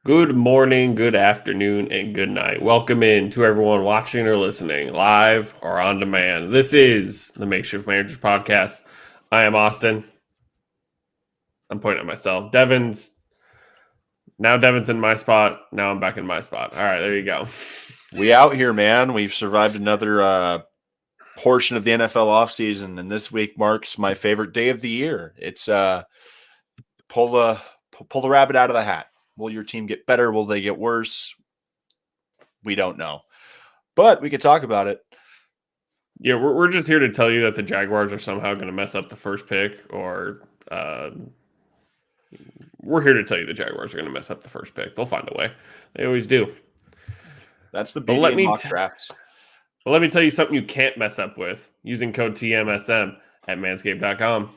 Good morning, good afternoon, and good night. Welcome in to everyone watching or listening, live or on demand. This is the Makeshift Managers Podcast. I am Austin. I'm pointing at myself. Devin's in my spot. Now I'm back in my spot. All right, there you go. We out here, man. We've survived another portion of the NFL offseason, and this week marks my favorite day of the year. It's pull the pull the rabbit out of the hat. Will your team get better? Will they get worse? We don't know, but we could talk about it. Yeah, we're just here to tell you that the Jaguars are somehow going to mess up the first pick, or we're here to tell you the Jaguars are going to mess up the first pick. They'll find a way. They always do. That's the But beauty let of me mock drafts. Well, let me tell you something you can't mess up with using code TMSM at manscaped.com.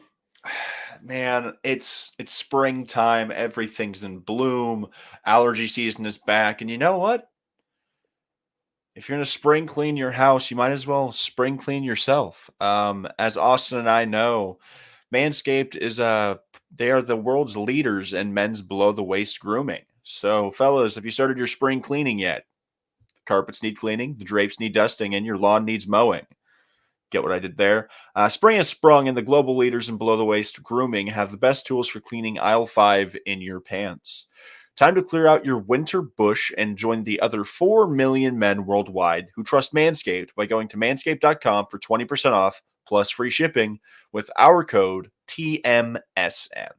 Man, it's springtime. Everything's in bloom. Allergy season is back, and you know what? If you're going to spring clean your house, you might as well spring clean yourself. As Austin and I know, Manscaped is they are the world's leaders in men's below the waist grooming. So, fellas, have you started your spring cleaning yet? The carpets need cleaning, the drapes need dusting, and your lawn needs mowing. Get what I did there? Spring has sprung, and the global leaders in below the waist grooming have the best tools for cleaning aisle 5 in your pants. Time to clear out your winter bush and join the other 4 million men worldwide who trust Manscaped by going to manscaped.com for 20% off plus free shipping with our code TMSM.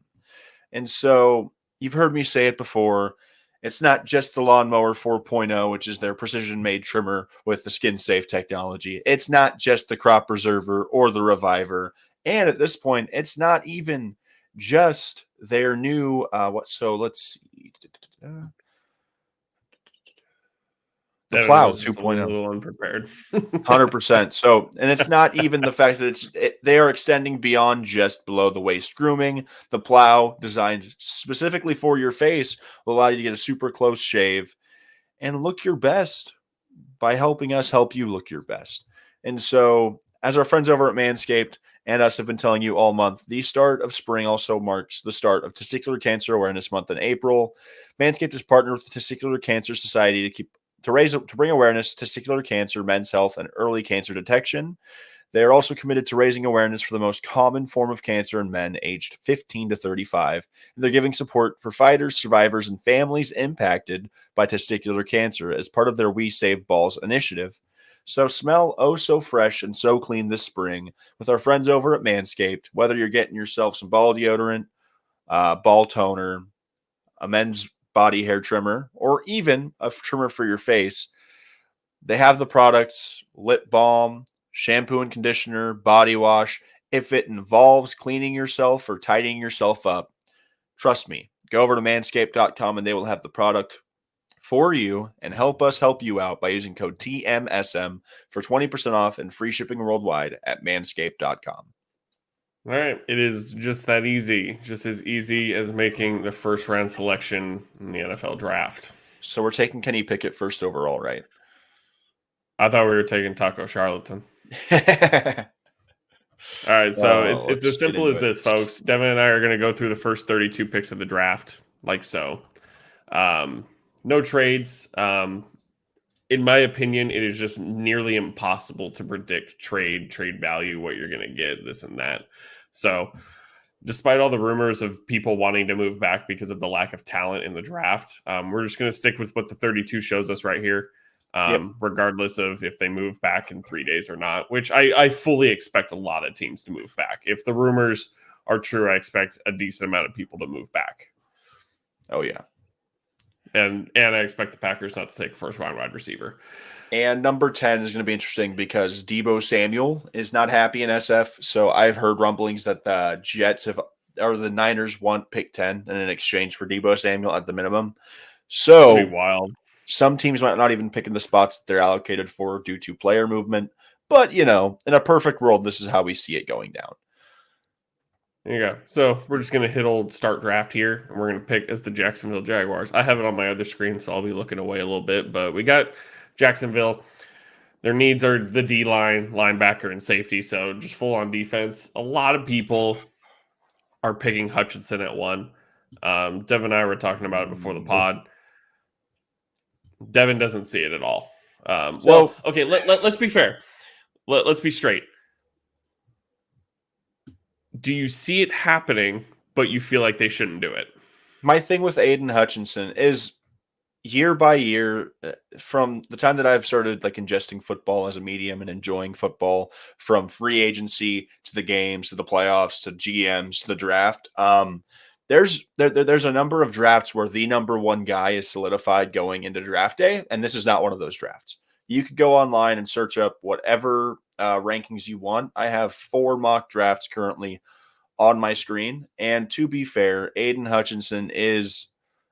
And so you've heard me say it before. It's not just the Lawnmower 4.0, which is their precision made trimmer with the skin safe technology. It's not just the Crop Preserver or the Reviver. And at this point, it's not even just their new let's see. The Devin Plow was just a 2.0. little unprepared. 100%. So, and it's not even the fact that they are extending beyond just below the waist grooming. The Plow, designed specifically for your face, will allow you to get a super close shave and look your best by helping us help you look your best. And so, as our friends over at Manscaped and us have been telling you all month, the start of spring also marks the start of Testicular Cancer Awareness Month in April. Manscaped has partnered with the Testicular Cancer Society to bring awareness to testicular cancer, men's health, and early cancer detection. They are also committed to raising awareness for the most common form of cancer in men aged 15 to 35. And they're giving support for fighters, survivors, and families impacted by testicular cancer as part of their We Save Balls initiative. So smell oh so fresh and so clean this spring with our friends over at Manscaped. Whether you're getting yourself some ball deodorant, ball toner, a men's body hair trimmer, or even a trimmer for your face, they have the products: lip balm, shampoo and conditioner, body wash. If it involves cleaning yourself or tidying yourself up, trust me, go over to manscaped.com and they will have the product for you and help us help you out by using code TMSM for 20% off and free shipping worldwide at manscaped.com. All right. It is just that easy. Just as easy as making the first round selection in the NFL draft. So we're taking Kenny Pickett first overall, right? I thought we were taking Taco Charlatan. All right. So it's Let's as get simple into as it. this, folks. Devin and I are going to go through the first 32 picks of the draft, like so. No trades. In my opinion, it is just nearly impossible to predict trade value, what you're going to get, this and that. So, despite all the rumors of people wanting to move back because of the lack of talent in the draft, we're just going to stick with what the 32 shows us right here, Yep. regardless of if they move back in 3 days or not, which I fully expect a lot of teams to move back. If the rumors are true, I expect a decent amount of people to move back. Oh, yeah. And I expect the Packers not to take a first round wide receiver. And number 10 is going to be interesting because Deebo Samuel is not happy in SF. So I've heard rumblings that the the Niners want pick 10 in exchange for Deebo Samuel at the minimum. That'd be So wild. some teams might not even pick in the spots that they're allocated for due to player movement. But, in a perfect world, this is how we see it going down. There you go. So we're just going to hit old start draft here, and we're going to pick as the Jacksonville Jaguars. I have it on my other screen, so I'll be looking away a little bit. But we got Jacksonville. Their needs are the D line, linebacker, and safety. So just full on defense. A lot of people are picking Hutchinson at 1. Dev and I were talking about it before the pod. Devin doesn't see it at all. Well, So okay, let's be fair. Let's be straight. Do you see it happening, but you feel like they shouldn't do it? my thing with Aiden Hutchinson is year by year, from the time that I've started like ingesting football as a medium and enjoying football, from free agency to the games to the playoffs to GMs to the draft. There's a number of drafts where the number one guy is solidified going into draft day, and this is not one of those drafts. You could go online and search up whatever rankings you want. I have 4 mock drafts currently on my screen, and to be fair, Aiden Hutchinson is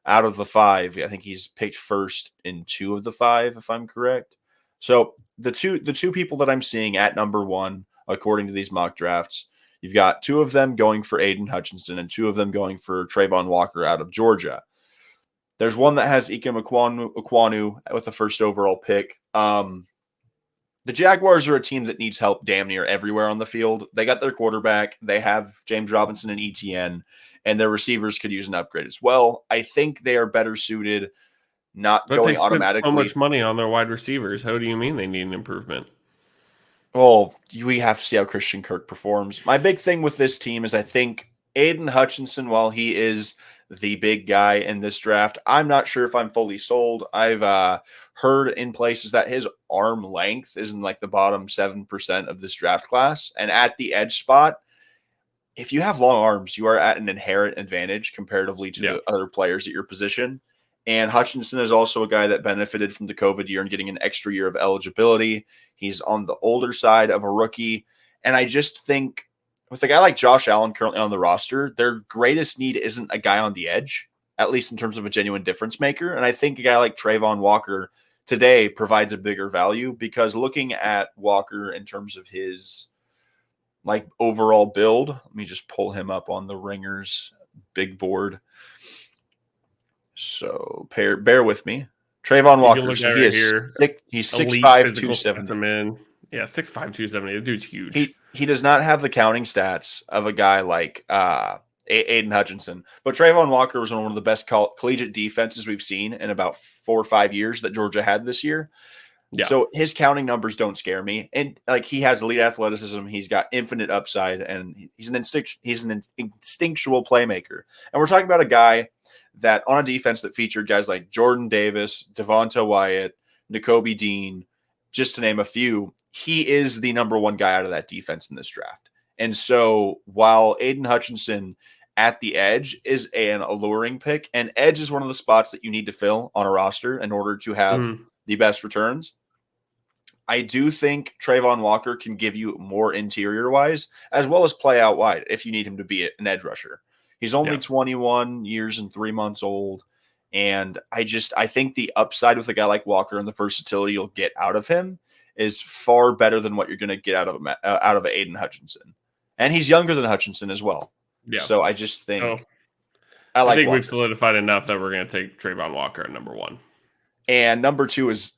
out of the 5. I think he's picked first in 2 of the 5, if I'm correct. So the two people that I'm seeing at number 1, according to these mock drafts, you've got 2 of them going for Aiden Hutchinson and 2 of them going for Trayvon Walker out of Georgia. There's one that has Ikem Ekwonu with the first overall pick. The Jaguars are a team that needs help damn near everywhere on the field. They got their quarterback. They have James Robinson and ETN, and their receivers could use an upgrade as well. I think they are better suited, not But they going spent so automatically. much money on their wide receivers. How do you mean they need an improvement? Well, we have to see how Christian Kirk performs. My big thing with this team is I think Aiden Hutchinson, while he is the big guy in this draft, I'm not sure if I'm fully sold. I've heard in places that his arm length is in like the bottom 7% of this draft class. And at the edge spot, if you have long arms, you are at an inherent advantage comparatively to Yeah. the other players at your position. And Hutchinson is also a guy that benefited from the COVID year and getting an extra year of eligibility. He's on the older side of a rookie. And I just think with a guy like Josh Allen currently on the roster, their greatest need isn't a guy on the edge, at least in terms of a genuine difference maker. And I think a guy like Trayvon Walker today provides a bigger value, because looking at Walker in terms of his like overall build, let me just pull him up on the Ringers big board. So bear with me. Trayvon You can Walker. look So at he right is here. he's Elite 6'5", physical 270. specimen. Yeah, 6'5", 270. The dude's huge. He does not have the counting stats of a guy like Aiden Hutchinson, but Trayvon Walker was on one of the best collegiate defenses we've seen in about 4 or 5 years that Georgia had this year. Yeah. So his counting numbers don't scare me, and like he has elite athleticism, he's got infinite upside, and he's an instinctual playmaker. And we're talking about a guy that on a defense that featured guys like Jordan Davis, Devonta Wyatt, Nakobe Dean, just to name a few. He is the number one guy out of that defense in this draft. And so while Aiden Hutchinson at the edge is an alluring pick, and edge is one of the spots that you need to fill on a roster in order to have the best returns, I do think Trayvon Walker can give you more interior wise, as well as play out wide if you need him to be an edge rusher. He's only 21 years and 3 months old. And I think the upside with a guy like Walker and the versatility you'll get out of him is far better than what you're going to get out of Aiden Hutchinson. And he's younger than Hutchinson as well. Yeah. So I just think I think we've solidified enough that we're going to take Trayvon Walker at number 1. And number 2 is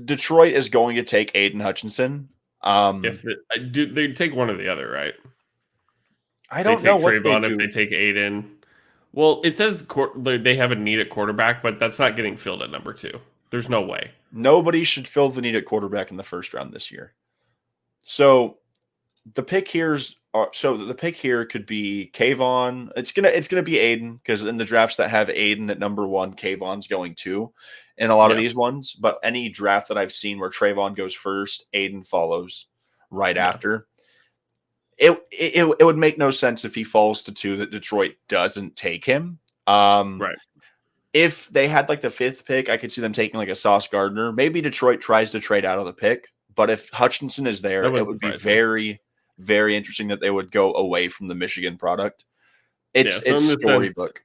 Detroit is going to take Aiden Hutchinson. If they take one or the other, right? I don't know what Trayvon they do. If they take Aiden. Well, it says they have a need at quarterback, but that's not getting filled at number 2. There's no way. Nobody should fill the need at quarterback in the first round this year. So the pick here could be Kayvon. It's gonna be Aiden, because in the drafts that have Aiden at number 1, Kayvon's going 2 in a lot of these ones. But any draft that I've seen where Trayvon goes first, Aiden follows right after. It would make no sense if he falls to 2 that Detroit doesn't take him. Right. If they had like the 5th pick, I could see them taking like a Sauce Gardner. Maybe Detroit tries to trade out of the pick. But if Hutchinson is there, it would be very, very interesting that they would go away from the Michigan product. It's storybook.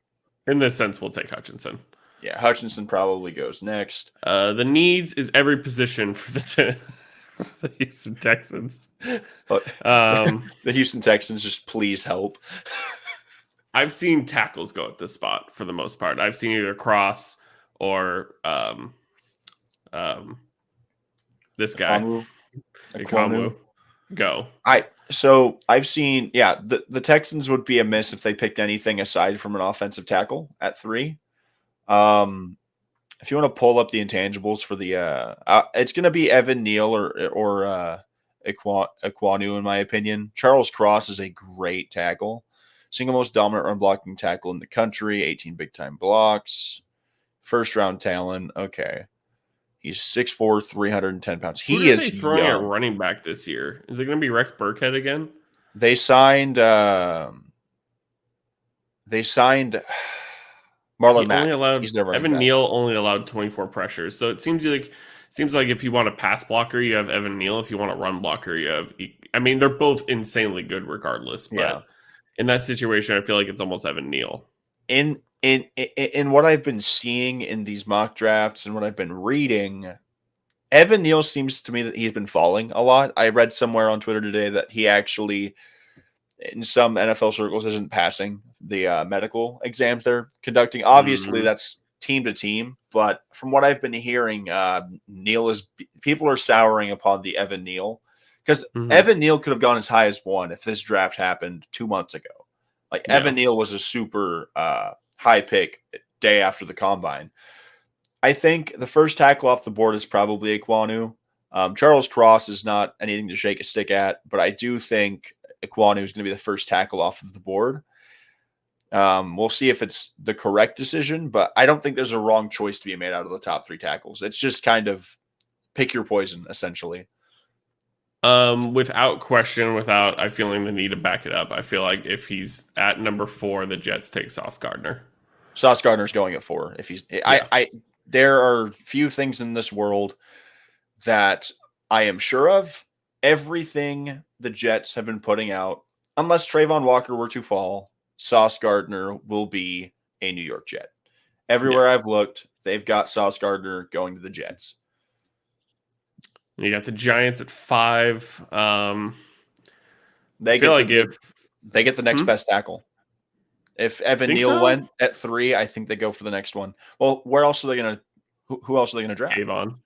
In this sense, we'll take Hutchinson. Yeah, Hutchinson probably goes next. The needs is every position for the Houston Texans. The Houston Texans, just please help. I've seen tackles go at this spot for the most part. I've seen either Cross or this guy, Ekwonu, go. I've seen, the Texans would be a miss if they picked anything aside from an offensive tackle at 3. if you want to pull up the intangibles for the, it's going to be Evan Neal or Ekwonu, in my opinion. Charles Cross is a great tackle. Single most dominant run blocking tackle in the country, 18 big time blocks, first round talent. Okay. He's 6'4", 310 pounds. Who He are they is throwing at young. running back this year? Is it going to be Rex Burkhead again? They signed Marlon He only Mack. allowed He's their running Evan back. Neal only allowed 24 pressures. So it seems like if you want a pass blocker, you have Evan Neal. If you want a run blocker, you have. I mean, they're both insanely good regardless. Yeah. But in that situation, I feel like it's almost Evan Neal. In what I've been seeing in these mock drafts and what I've been reading, Evan Neal seems to me that he's been falling a lot. I read somewhere on Twitter today that he actually, in some NFL circles, isn't passing the medical exams they're conducting. Obviously, that's team to team, but from what I've been hearing, people are souring upon the Evan Neal because Evan Neal could have gone as high as 1 if this draft happened 2 months ago. Like Evan Neal was a super high pick day after the combine. I think the first tackle off the board is probably Ekwonu. Charles Cross is not anything to shake a stick at, but I do think Ekwonu is going to be the first tackle off of the board. We'll see if it's the correct decision, but I don't think there's a wrong choice to be made out of the top 3 tackles. It's just kind of pick your poison, essentially. Without question, without I feeling the need to back it up, I feel like if he's at number 4, the Jets take Sauce Gardner. Sauce Gardner's going at 4. If he's, there are few things in this world that I am sure of. Everything the Jets have been putting out, unless Trayvon Walker were to fall, Sauce Gardner will be a New York Jet. Everywhere I've looked, they've got Sauce Gardner going to the Jets. You got the Giants at 5. They get the next best tackle. If Evan Neal went at 3, I think they go for the next one. Well, where else are they going to? Who else are they going to draft? Kayvon.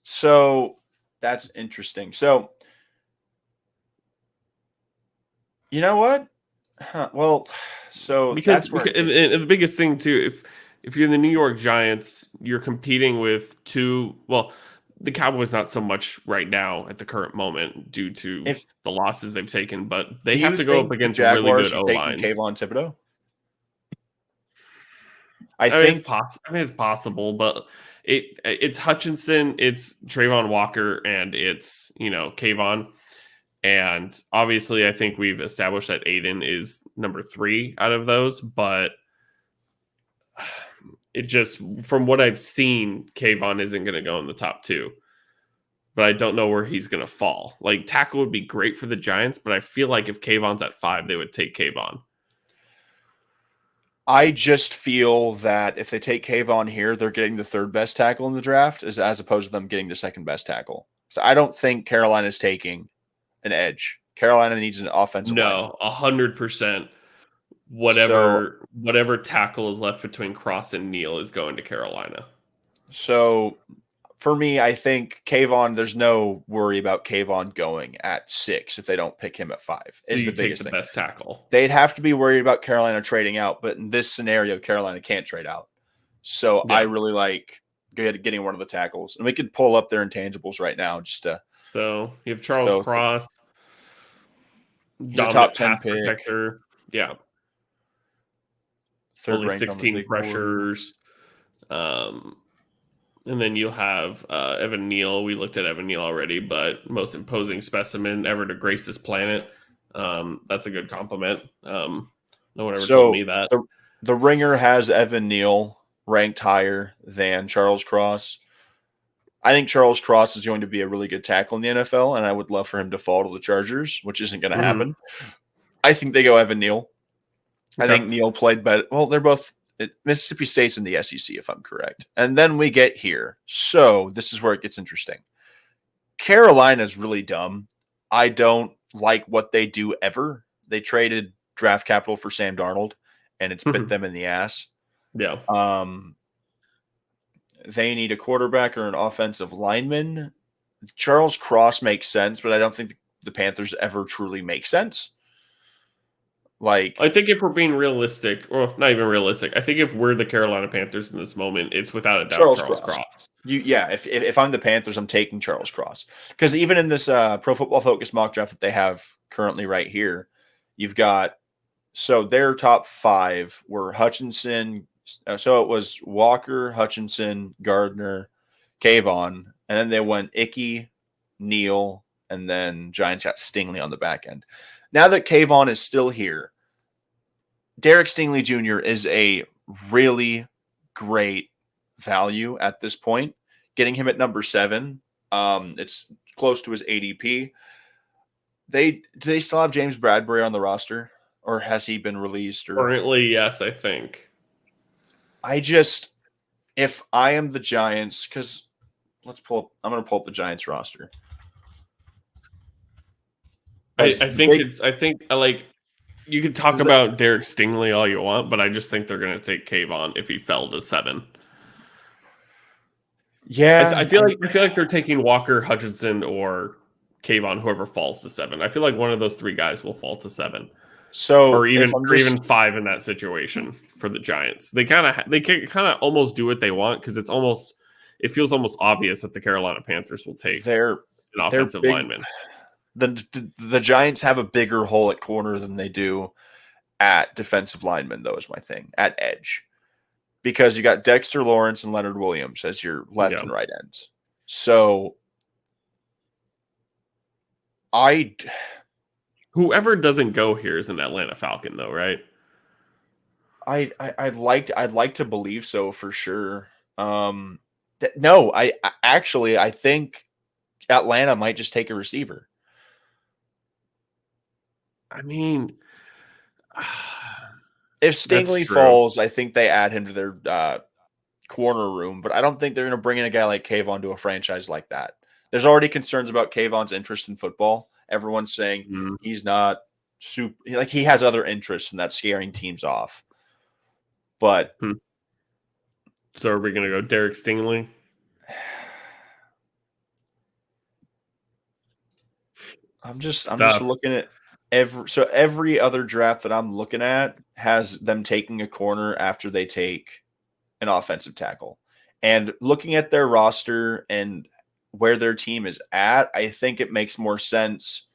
So that's interesting. So you know what? Well, so because and the biggest thing too, if you're the New York Giants, you're competing with 2. Well, the Cowboys not so much right now at the current moment due to the losses they've taken, but they have to go up against a really good O-line. Kayvon Thibodeau. I think it's possible, but it's Hutchinson, it's Trayvon Walker, and it's Kayvon. And obviously, I think we've established that Aiden is number 3 out of those, but it just, from what I've seen, Kayvon isn't going to go in the top 2. But I don't know where he's going to fall. Like, tackle would be great for the Giants, but I feel like if Kayvon's at 5, they would take Kayvon. I just feel that if they take Kayvon here, they're getting the 3rd best tackle in the draft as opposed to them getting the 2nd best tackle. So I don't think Carolina's taking an edge. Carolina needs an offensive line. 100%. Whatever tackle is left between Cross and Neal is going to Carolina. So for me, I think Kayvon, there's no worry about Kayvon going at 6 if they don't pick him at 5. So is the biggest thing. Best tackle. They'd have to be worried about Carolina trading out, but in this scenario, Carolina can't trade out. So I really like getting one of the tackles. And we could pull up their intangibles right now just to. So you have Charles Cross, top 10 pass protector. Yeah. 3rd only 16 pressures. And then you'll have Evan Neal. We looked at Evan Neal already, but most imposing specimen ever to grace this planet. That's a good compliment. No one ever told me that. The Ringer has Evan Neal ranked higher than Charles Cross. I think Charles Cross is going to be a really good tackle in the NFL, and I would love for him to fall to the Chargers, which isn't going to happen. I think they go Evan Neal. Okay. I think Neal played better. Well, they're both Mississippi State's in the SEC, if I'm correct. And then we get here. So this is where it gets interesting. Carolina's really dumb. I don't like what they do ever. They traded draft capital for Sam Darnold, and it's bit them in the ass. Yeah. They need a quarterback or an offensive lineman. Charles Cross makes sense, but I don't think the Panthers ever truly make sense. Like I think if we're being realistic, or not even realistic, I think if we're the Carolina Panthers in this moment, it's without a doubt Charles Charles Cross. Cross. If I'm the Panthers, I'm taking Charles Cross because even in this Pro Football Focus mock draft that they have currently right here, you've got so their top 5 were Hutchinson. So it was Walker, Hutchinson, Gardner, Kayvon, and then they went Icky, Neal, and then Giants got Stingley on the back end. Now that Kayvon is still here, Derek Stingley Jr. is a really great value at this point. Getting him at number 7, it's close to his ADP. Do they still have James Bradbury on the roster, or has he been released? Or Currently, yes, I think. If I am the Giants, because I'm going to pull up the Giants roster. I think like you could talk about Derek Stingley all you want, but I just think they're going to take Kayvon if he fell to 7. Yeah, I feel like they're taking Walker, Hutchinson, or Kayvon, whoever falls to 7. I feel like one of those 3 guys will fall to 7, so or even 5 in that situation for the Giants. They kind of almost do what they want because it feels almost obvious that the Carolina Panthers will take an offensive lineman. The Giants have a bigger hole at corner than they do at defensive lineman, though, is my thing, at edge. Because you got Dexter Lawrence and Leonard Williams as your left and right ends. So whoever doesn't go here is an Atlanta Falcon, though, right? I'd like to believe so for sure. No, I think Atlanta might just take a receiver. I mean, if Stingley falls, I think they add him to their corner room, but I don't think they're going to bring in a guy like Kayvon to a franchise like that. There's already concerns about Kayvon's interest in football. Everyone's saying he's not super, like he has other interests, and that's scaring teams off. But so are we going to go Derek Stingley? I'm just looking at every other draft that I'm looking at has them taking a corner after they take an offensive tackle. And looking at their roster and where their team is at, I think it makes more sense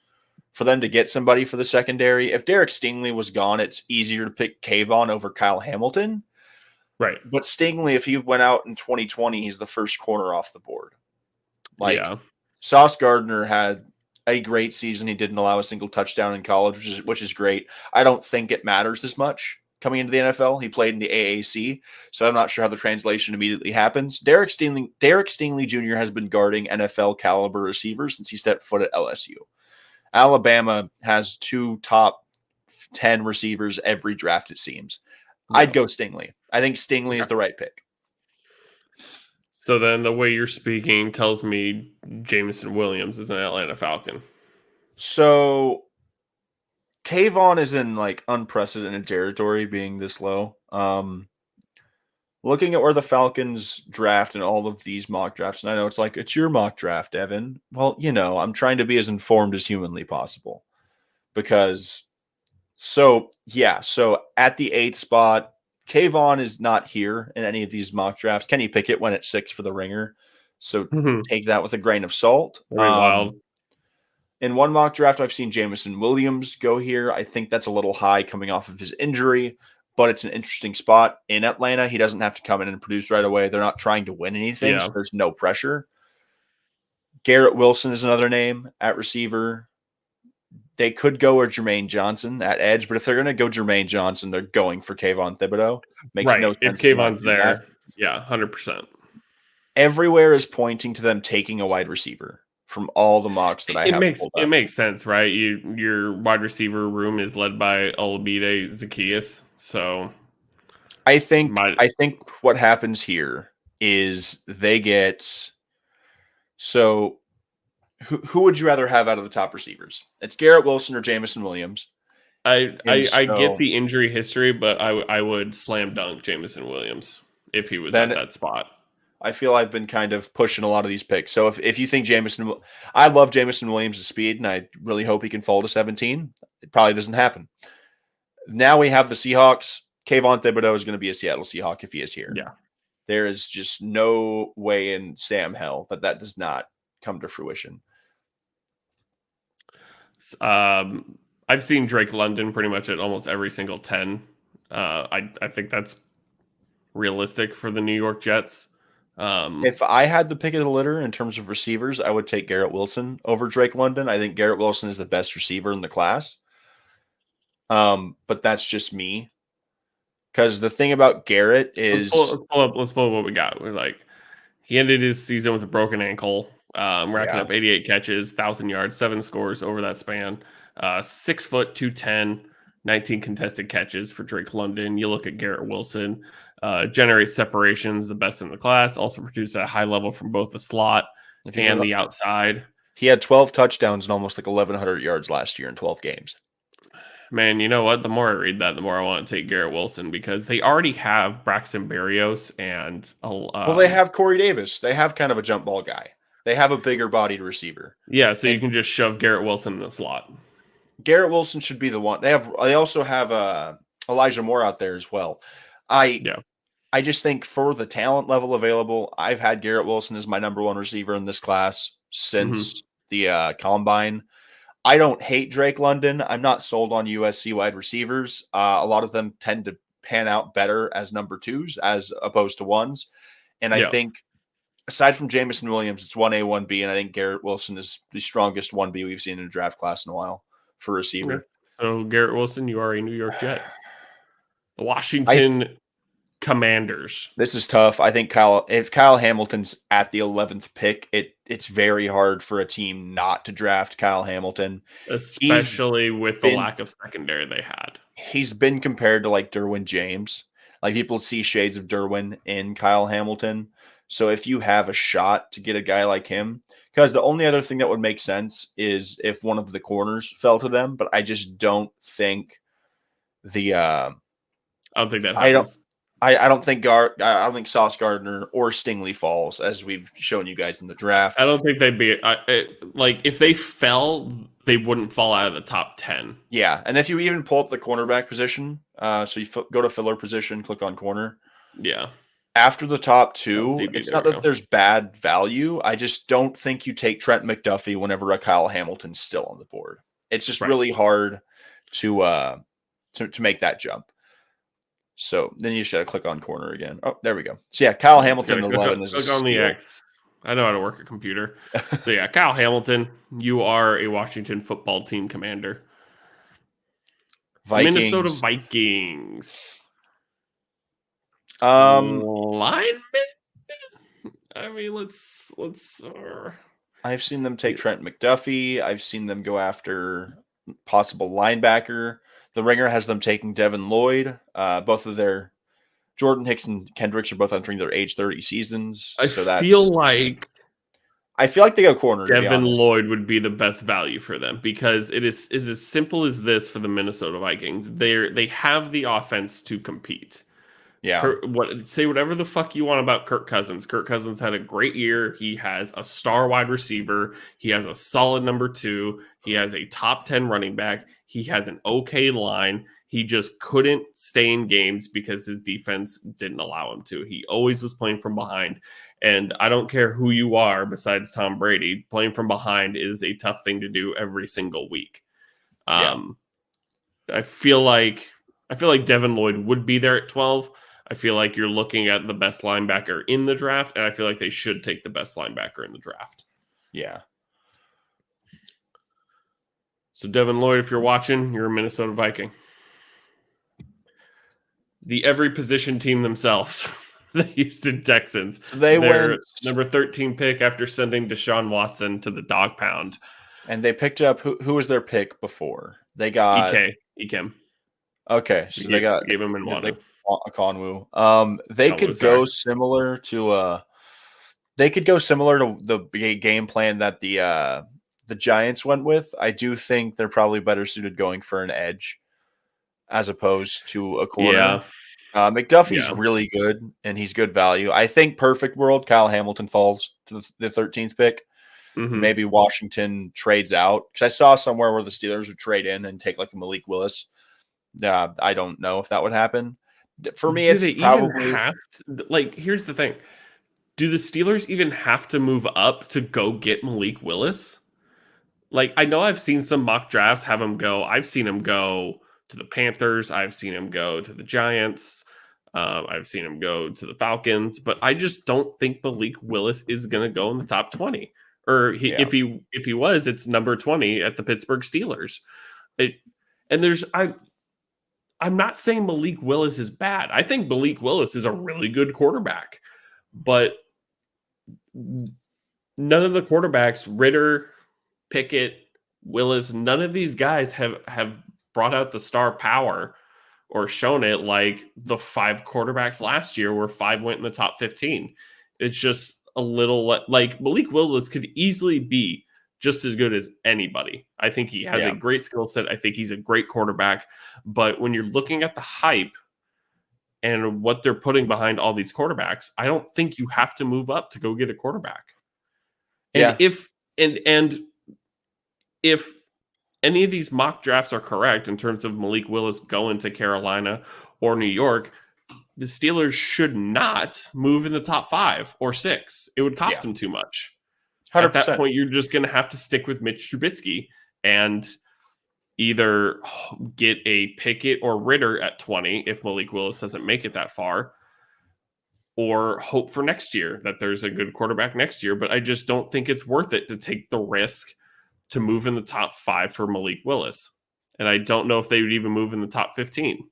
for them to get somebody for the secondary. If Derek Stingley was gone, it's easier to pick Kayvon over Kyle Hamilton. Right. But Stingley, if he went out in 2020, he's the first corner off the board. Sauce Gardner had a great season. He didn't allow a single touchdown in college, which is great. I don't think it matters as much coming into the NFL. He played in the AAC, so I'm not sure how the translation immediately happens. Derek Stingley Jr. has been guarding NFL caliber receivers since he stepped foot at LSU. Alabama has 2 top 10 receivers every draft, it seems. Yeah. I'd go Stingley. I think Stingley is the right pick. So then the way you're speaking tells me Jameson Williams is an Atlanta Falcon. So Kayvon is in like unprecedented territory being this low. Looking at where the Falcons draft and all of these mock drafts, and I know it's your mock draft, Evan. Well, I'm trying to be as informed as humanly possible so at the 8th spot, Kayvon is not here in any of these mock drafts. Kenny Pickett went at 6 for the ringer. So take that with a grain of salt. Wild. In one mock draft, I've seen Jameson Williams go here. I think that's a little high coming off of his injury, but it's an interesting spot in Atlanta. He doesn't have to come in and produce right away. They're not trying to win anything, so there's no pressure. Garrett Wilson is another name at receiver. They could go with Jermaine Johnson at edge, but if they're going to go Jermaine Johnson, they're going for Kayvon Thibodeau. Makes no sense. If Kayvon's there, 100%. Everywhere is pointing to them taking a wide receiver from all the mocks that I have. It makes sense, right? Your wide receiver room is led by Olamide Zaccheaus, so I think what happens here is they get so. Who would you rather have out of the top receivers? It's Garrett Wilson or Jameson Williams. I get the injury history, but I would slam dunk Jameson Williams if he was at that spot. I feel I've been kind of pushing a lot of these picks. So if you think I love Jameson Williams' speed, and I really hope he can fall to 17. It probably doesn't happen. Now we have the Seahawks. Kayvon Thibodeau is going to be a Seattle Seahawk if he is here. Yeah. There is just no way in Sam hell that does not come to fruition. I've seen Drake London pretty much at almost every single 10. I think that's realistic for the New York Jets. If I had the pick of the litter in terms of receivers, I would take Garrett Wilson over Drake London. I think Garrett Wilson is the best receiver in the class. But that's just me. Because the thing about Garrett is let's pull up what we got. We're like, he ended his season with a broken ankle, racking up 88 catches, 1,000 yards, 7 scores over that span. 6 foot, 210, 19 contested catches for Drake London. You look at Garrett Wilson, generates separations, the best in the class. Also produced at a high level from both the slot and the outside. He had 12 touchdowns and almost like 1,100 yards last year in 12 games. Man, you know what? The more I read that, the more I want to take Garrett Wilson because they already have Braxton Berrios and well, they have Corey Davis. They have kind of a jump ball guy. They have a bigger bodied receiver. Yeah, so you can just shove Garrett Wilson in the slot. Garrett Wilson should be the one. They also have Elijah Moore out there as well. I just think for the talent level available, I've had Garrett Wilson as my number one receiver in this class since the combine. I don't hate Drake London. I'm not sold on USC wide receivers. A lot of them tend to pan out better as number 2s as opposed to 1s. And I think aside from Jamison Williams, it's 1A, 1B. And I think Garrett Wilson is the strongest 1B we've seen in a draft class in a while for receiver. Okay. So Garrett Wilson, you are a New York Jet. Washington Commanders. This is tough. I think if Kyle Hamilton's at the 11th pick, it's very hard for a team not to draft Kyle Hamilton, especially with the lack of secondary they had. He's been compared to like Derwin James. Like people see shades of Derwin in Kyle Hamilton. So if you have a shot to get a guy like him, because the only other thing that would make sense is if one of the corners fell to them, but I just don't think I don't think that happens. I don't think Sauce Gardner or Stingley falls, as we've shown you guys in the draft. I don't think they'd be like if they fell, they wouldn't fall out of the top 10. Yeah, and if you even pull up the cornerback position, so you go to filler position, click on corner. Yeah. After the top 2, it's not that there's bad value. I just don't think you take Trent McDuffie whenever a Kyle Hamilton's still on the board. It's just really hard to make that jump. So then you just got to click on corner again. Oh, there we go. So yeah, Kyle Hamilton 11 is a steal. On the X. I know how to work a computer. So yeah, Kyle Hamilton, you are a Washington football team commander. Vikings. Minnesota Vikings. Lineman. I mean, let's. I've seen them take Trent McDuffie. I've seen them go after possible linebacker. The Ringer has them taking Devin Lloyd. Both of their Jordan Hicks and Kendricks are both entering their age 30 seasons. I feel like they go corner. Devin Lloyd would be the best value for them because it is as simple as this for the Minnesota Vikings. They have the offense to compete. Yeah. Say whatever the fuck you want about Kirk Cousins. Kirk Cousins had a great year. He has a star wide receiver. He has a solid number 2. He has a top 10 running back. He has an okay line. He just couldn't stay in games because his defense didn't allow him to. He always was playing from behind. And I don't care who you are besides Tom Brady, playing from behind is a tough thing to do every single week. I feel like Devin Lloyd would be there at 12. I feel like you're looking at the best linebacker in the draft, and I feel like they should take the best linebacker in the draft. Yeah. So Devin Lloyd, if you're watching, you're a Minnesota Viking. The every position team themselves, the Houston Texans. They went number 13 pick after sending Deshaun Watson to the dog pound. And they picked up who was their pick before? They got Ekem. Okay, so they gave him in one. Conwu. They could go similar to the game plan that the Giants went with. I do think they're probably better suited going for an edge as opposed to a corner. Yeah. McDuffie's really good and he's good value. I think perfect world, Kyle Hamilton falls to the 13th pick. Mm-hmm. Maybe Washington trades out because I saw somewhere where the Steelers would trade in and take like a Malik Willis. I don't know if that would happen. For me, Do they it's even probably have to, like, here's the thing. Do the Steelers even have to move up to go get Malik Willis? Like, I know I've seen some mock drafts have him go. I've seen him go to the Panthers. I've seen him go to the Giants. I've seen him go to the Falcons. But I just don't think Malik Willis is going to go in the top 20. Or yeah, if he was, it's number 20 at the Pittsburgh Steelers. It, and I'm not saying Malik Willis is bad. I think Malik Willis is a really good quarterback. But none of the quarterbacks, Ritter, Pickett, Willis, none of these guys have brought out the star power or shown it like the 5 quarterbacks last year where 5 went in the top 15. It's just a little like Malik Willis could easily be just as good as anybody. I think he has a yeah, great skill set. I think he's a great quarterback. But when you're looking at the hype and what they're putting behind all these quarterbacks, I don't think you have to move up to go get a quarterback. And yeah, and if any of these mock drafts are correct in terms of Malik Willis going to Carolina or New York, the Steelers should not move in the top 5 or 6. It would cost yeah, them too much. hundred At that percent. point, you're just going to have to stick with Mitch Trubisky and either get a Pickett or Ritter at 20 if Malik Willis doesn't make it that far, or hope for next year that there's a good quarterback next year. But I just don't think it's worth it to take the risk to move in the top 5 for Malik Willis. And I don't know if they would even move in the top 15.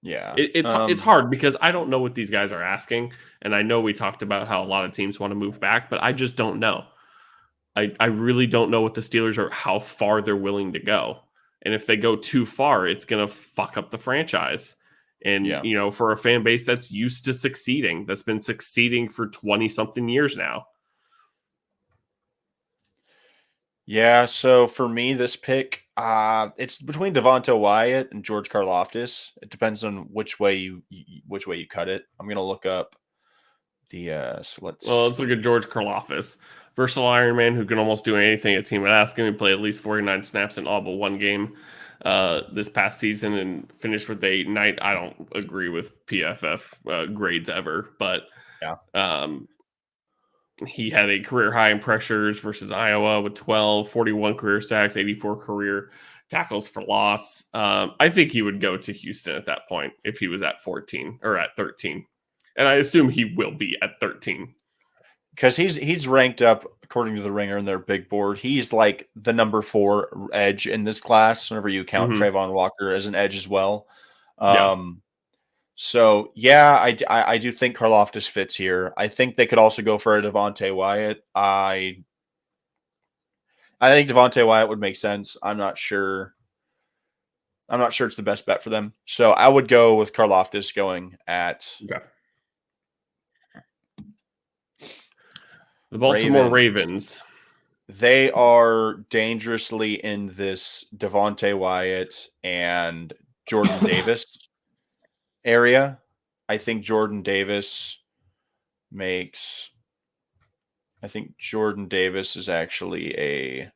Yeah, It's hard because I don't know what these guys are asking. And I know we talked about how a lot of teams want to move back, but I just don't know. I really don't know what the Steelers are, how far they're willing to go. And if they go too far, it's going to fuck up the franchise. And, yeah, for a fan base that's used to succeeding, that's been succeeding for 20 something years now. yeah. So for me, this pick, it's between Devonta Wyatt and George Karlaftis. It depends on which way you cut it. I'm gonna look up the so Well, let's let's look at George Karlaftis. Versatile Iron Man who can almost do anything a team would ask him. He played at least 49 snaps in all but one game this past season and finished with a night. I don't agree with PFF grades ever, but yeah. he had a career high in pressures versus Iowa with 12, 41 career sacks, 84 career tackles for loss. I think he would go to Houston at that point if he was at 14 or at 13. And I assume he will be at 13. Because he's ranked up according to the Ringer in their big board. He's like the number 4 edge in this class. Whenever you count Mm-hmm. Trayvon Walker as an edge as well. Yeah. So yeah, I do think Karlaftis fits here. I think they could also go for a Devontae Wyatt. I think Devontae Wyatt would make sense. I'm not sure. I'm not sure it's the best bet for them. So I would go with Karlaftis going at Okay. The Baltimore Ravens. They are dangerously in this Devontae Wyatt and Jordan Davis area. I think Jordan Davis is actually a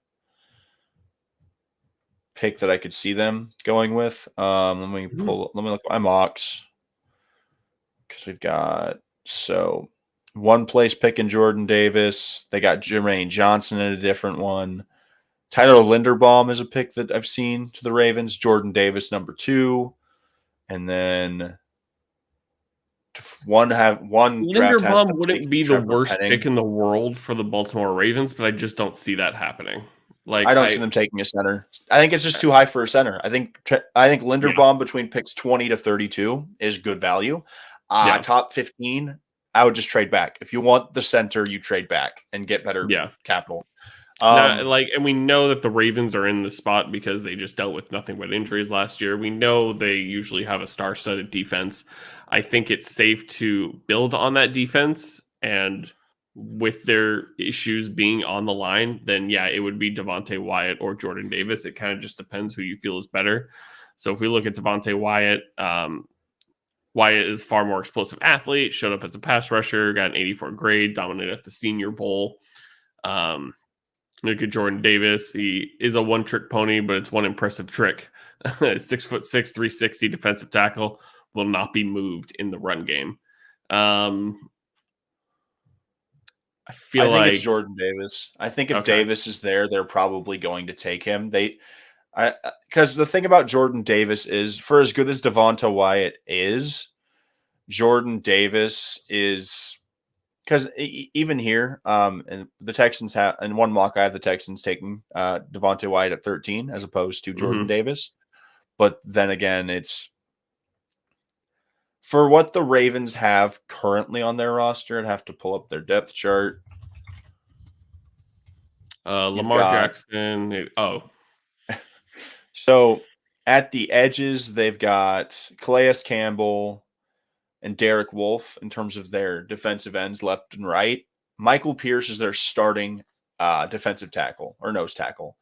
pick that I could see them going with. Let me look at my mocks because we've got one place pick in Jordan Davis. They got Jermaine Johnson in a different one. Tyler Linderbaum is a pick that I've seen to the Ravens. Jordan Davis, number 2. And then one draft has Linderbaum them wouldn't taking be the Trevor worst Penning. pick in the world for the Baltimore Ravens, but I just don't see that happening. Like I don't see them taking a center. I think it's just too high for a center. I think Linderbaum between picks 20 to 32 is good value. Yeah. Top 15, I would just trade back. If you want the center, you trade back and get better capital. And we know that the Ravens are in the spot because they just dealt with nothing but injuries last year. We know they usually have a star-studded defense. I think it's safe to build on that defense, and with their issues being on the line, then yeah, it would be Devontae Wyatt or Jordan Davis. It kind of just depends who you feel is better. So if we look at Devontae Wyatt, Wyatt is a far more explosive athlete, showed up as a pass rusher, got an 84 grade, dominated at the Senior Bowl. Look at Jordan Davis. He is a one-trick pony, but it's one impressive trick. 6'6", 360 defensive tackle will not be moved in the run game. I I feel think it's like Jordan Davis. I think if okay. Davis is there, they're probably going to take him. Because the thing about Jordan Davis is, for as good as Devonta Wyatt is, Jordan Davis is because even here, and the Texans have in one mock, I have the Texans taking Devonta Wyatt at 13 as opposed to Jordan Mm-hmm. Davis. But then again, it's for what the Ravens have currently on their roster. I'd have to pull up their depth chart. You've Lamar got Jackson. so at the edges, they've got Calais Campbell and Derek Wolfe in terms of their defensive ends left and right. Michael Pierce is their starting defensive tackle or nose tackle.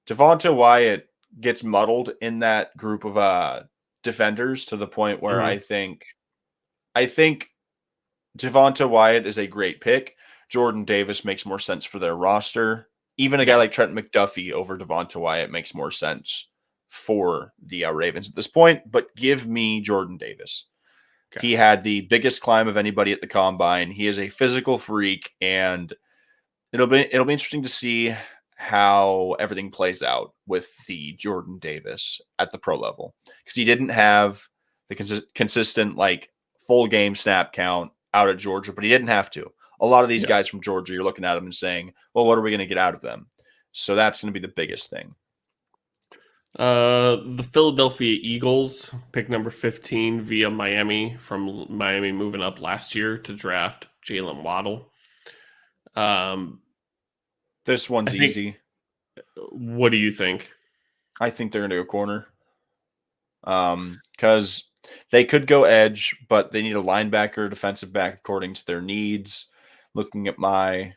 Devonta Wyatt gets muddled in that group of defenders to the point where Mm-hmm. I think Devonta Wyatt is a great pick. Jordan Davis makes more sense for their roster. Even a guy Yeah. like Trent McDuffie over Devonta Wyatt makes more sense for the Ravens at this point. But give me Jordan Davis. Okay. He had the biggest climb of anybody at the combine. He is a physical freak, and it'll be interesting to see how everything plays out with the Jordan Davis at the pro level because he didn't have the consistent like full game snap count out at Georgia, but he didn't have to. A lot of these Yeah. guys from Georgia, you're looking at them and saying, "Well, what are we going to get out of them?" So that's going to be the biggest thing. The Philadelphia Eagles pick number 15 via Miami, from Miami moving up last year to draft Jalen Waddle. This I one's think. easy. What do you think? I think they're going to go corner. Because they could go edge, but they need a linebacker, defensive back according to their needs. Looking at my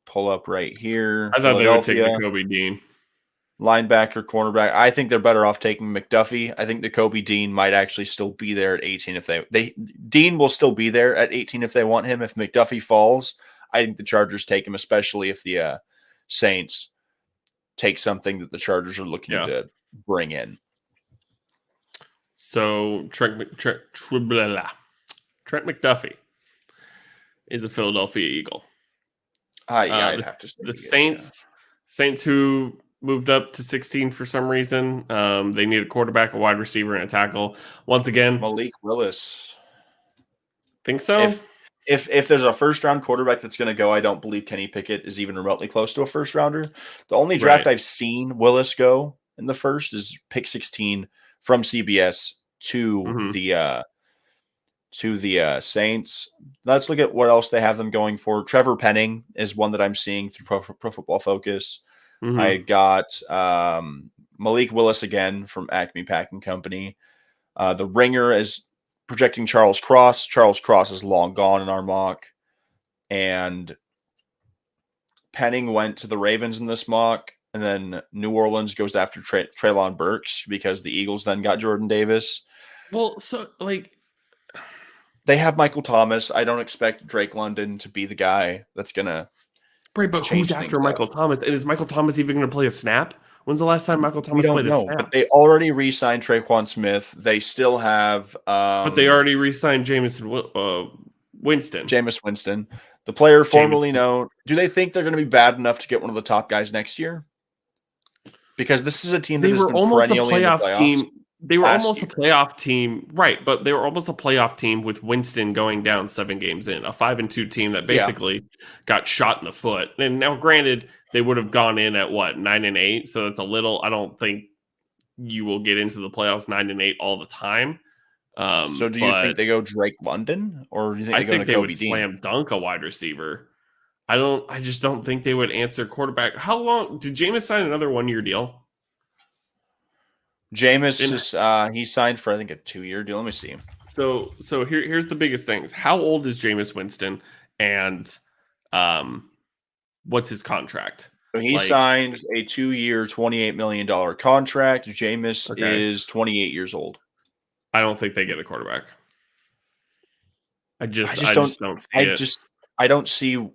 pull up right here, I thought they would take Philadelphia Nakobe Dean. linebacker, cornerback. I think they're better off taking McDuffie. I think Nakobe Dean might actually still be there at 18 if they Dean will still be there at 18 if they want him. If McDuffie falls, I think the Chargers take him, especially if the Saints take something that the Chargers are looking Yeah. to bring in. So Trent McDuffie is a Philadelphia Eagle. Yeah, I'd The, have to say the he is, yeah. Saints who moved up to 16 for some reason. They need a quarterback, a wide receiver, and a tackle. Once again, Malik Willis. think so. If there's a first round quarterback that's going to go, I don't believe Kenny Pickett is even remotely close to a first rounder. The only draft Right. I've seen Willis go in the first is pick 16 from CBS to Mm-hmm. the Saints. Let's look at what else they have them going for. Trevor Penning is one that I'm seeing through Pro Football Focus. I Mm-hmm. got Malik Willis again from Acme Packing Company. The Ringer is projecting Charles Cross. Charles Cross is long gone in our mock. And Penning went to the Ravens in this mock. And then New Orleans goes after Treylon Burks because the Eagles then got Jordan Davis. Well, so They have Michael Thomas. I don't expect Drake London to be the guy that's going to right, but who's change things after up. Michael Thomas? And is Michael Thomas even going to play a snap? When's the last time Michael We Thomas don't played a know, but snap? they already re-signed Traquan Smith. They still have But they already re-signed Winston. Jameis Winston, the player formerly Jameis. known. Do they think they're going to be bad enough to get one of the top guys next year? Because this is a team that They has were been almost a perennially in the playoff playoffs team. They were last almost a year. playoff team, right? But they were almost a playoff team with Winston going down 7 games in, a 5-2 team that Yeah. basically got shot in the foot. And now, granted, they would have gone in at what 9-8, so that's a little. I don't think you will get into the playoffs 9-8 all the time. So do you But think they go Drake London or do you think I they go think they would Nakobe Dean? slam dunk a wide receiver. I just don't think they would answer quarterback. How long did Jameis sign another 1-year deal? Jameis And is he signed for I think a 2-year deal. Let me see. so here's the biggest things. How old is Jameis Winston, and what's his contract? So he Like, signed a 2-year, $28 million contract. Jameis okay, is 28 years old. I don't think they get a quarterback. I I just just don't don't see I it. just I don't see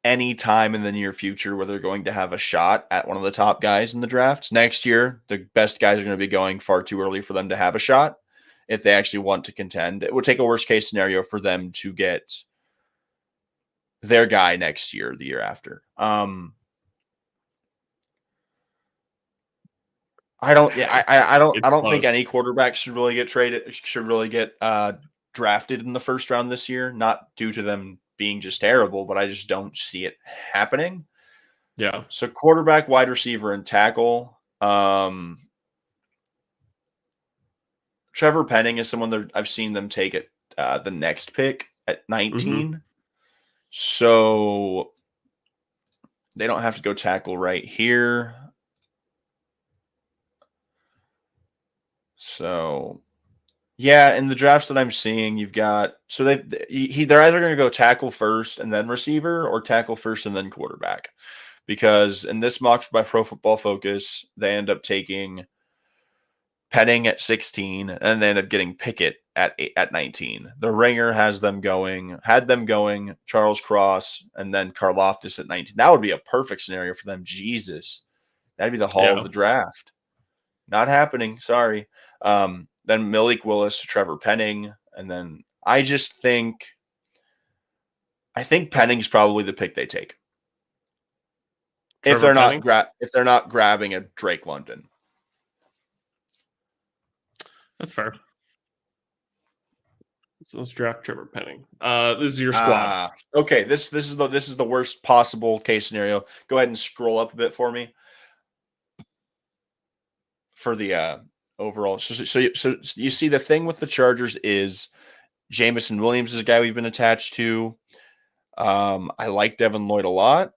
any time in the near future where they're going to have a shot at one of the top guys in the drafts. Next year, the best guys are going to be going far too early for them to have a shot if they actually want to contend. It would take a worst case scenario for them to get their guy next year, the year after. I don't. Yeah, I don't. It's I don't think close. any quarterback should really get traded. Should really get drafted in the first round this year. Not due to them being just terrible, but I just don't see it happening. Yeah. So quarterback, wide receiver, and tackle. Trevor Penning is someone that I've seen them take it the next pick at 19. Mm-hmm. So they don't have to go tackle right here. So yeah, in the drafts that I'm seeing, you've got so they're either going to go tackle first and then receiver, or tackle first and then quarterback. Because in this mock by Pro Football Focus, they end up taking Penning at 16, and they end up getting Pickett at 19. The Ringer had them going Charles Cross and then Karlaftis at 19. That would be a perfect scenario for them. Jesus, that'd be the hall of the draft. Not happening. Sorry. Then Malik Willis to Trevor Penning, and then I think Penning's probably the pick they take. If they're not grabbing a Drake London. That's fair. So let's draft Trevor Penning. This is your squad. Okay, this is the worst possible case scenario. Go ahead and scroll up a bit for me for the overall. So you see the thing with the Chargers is Jameson Williams is a guy we've been attached to. I like Devin Lloyd a lot.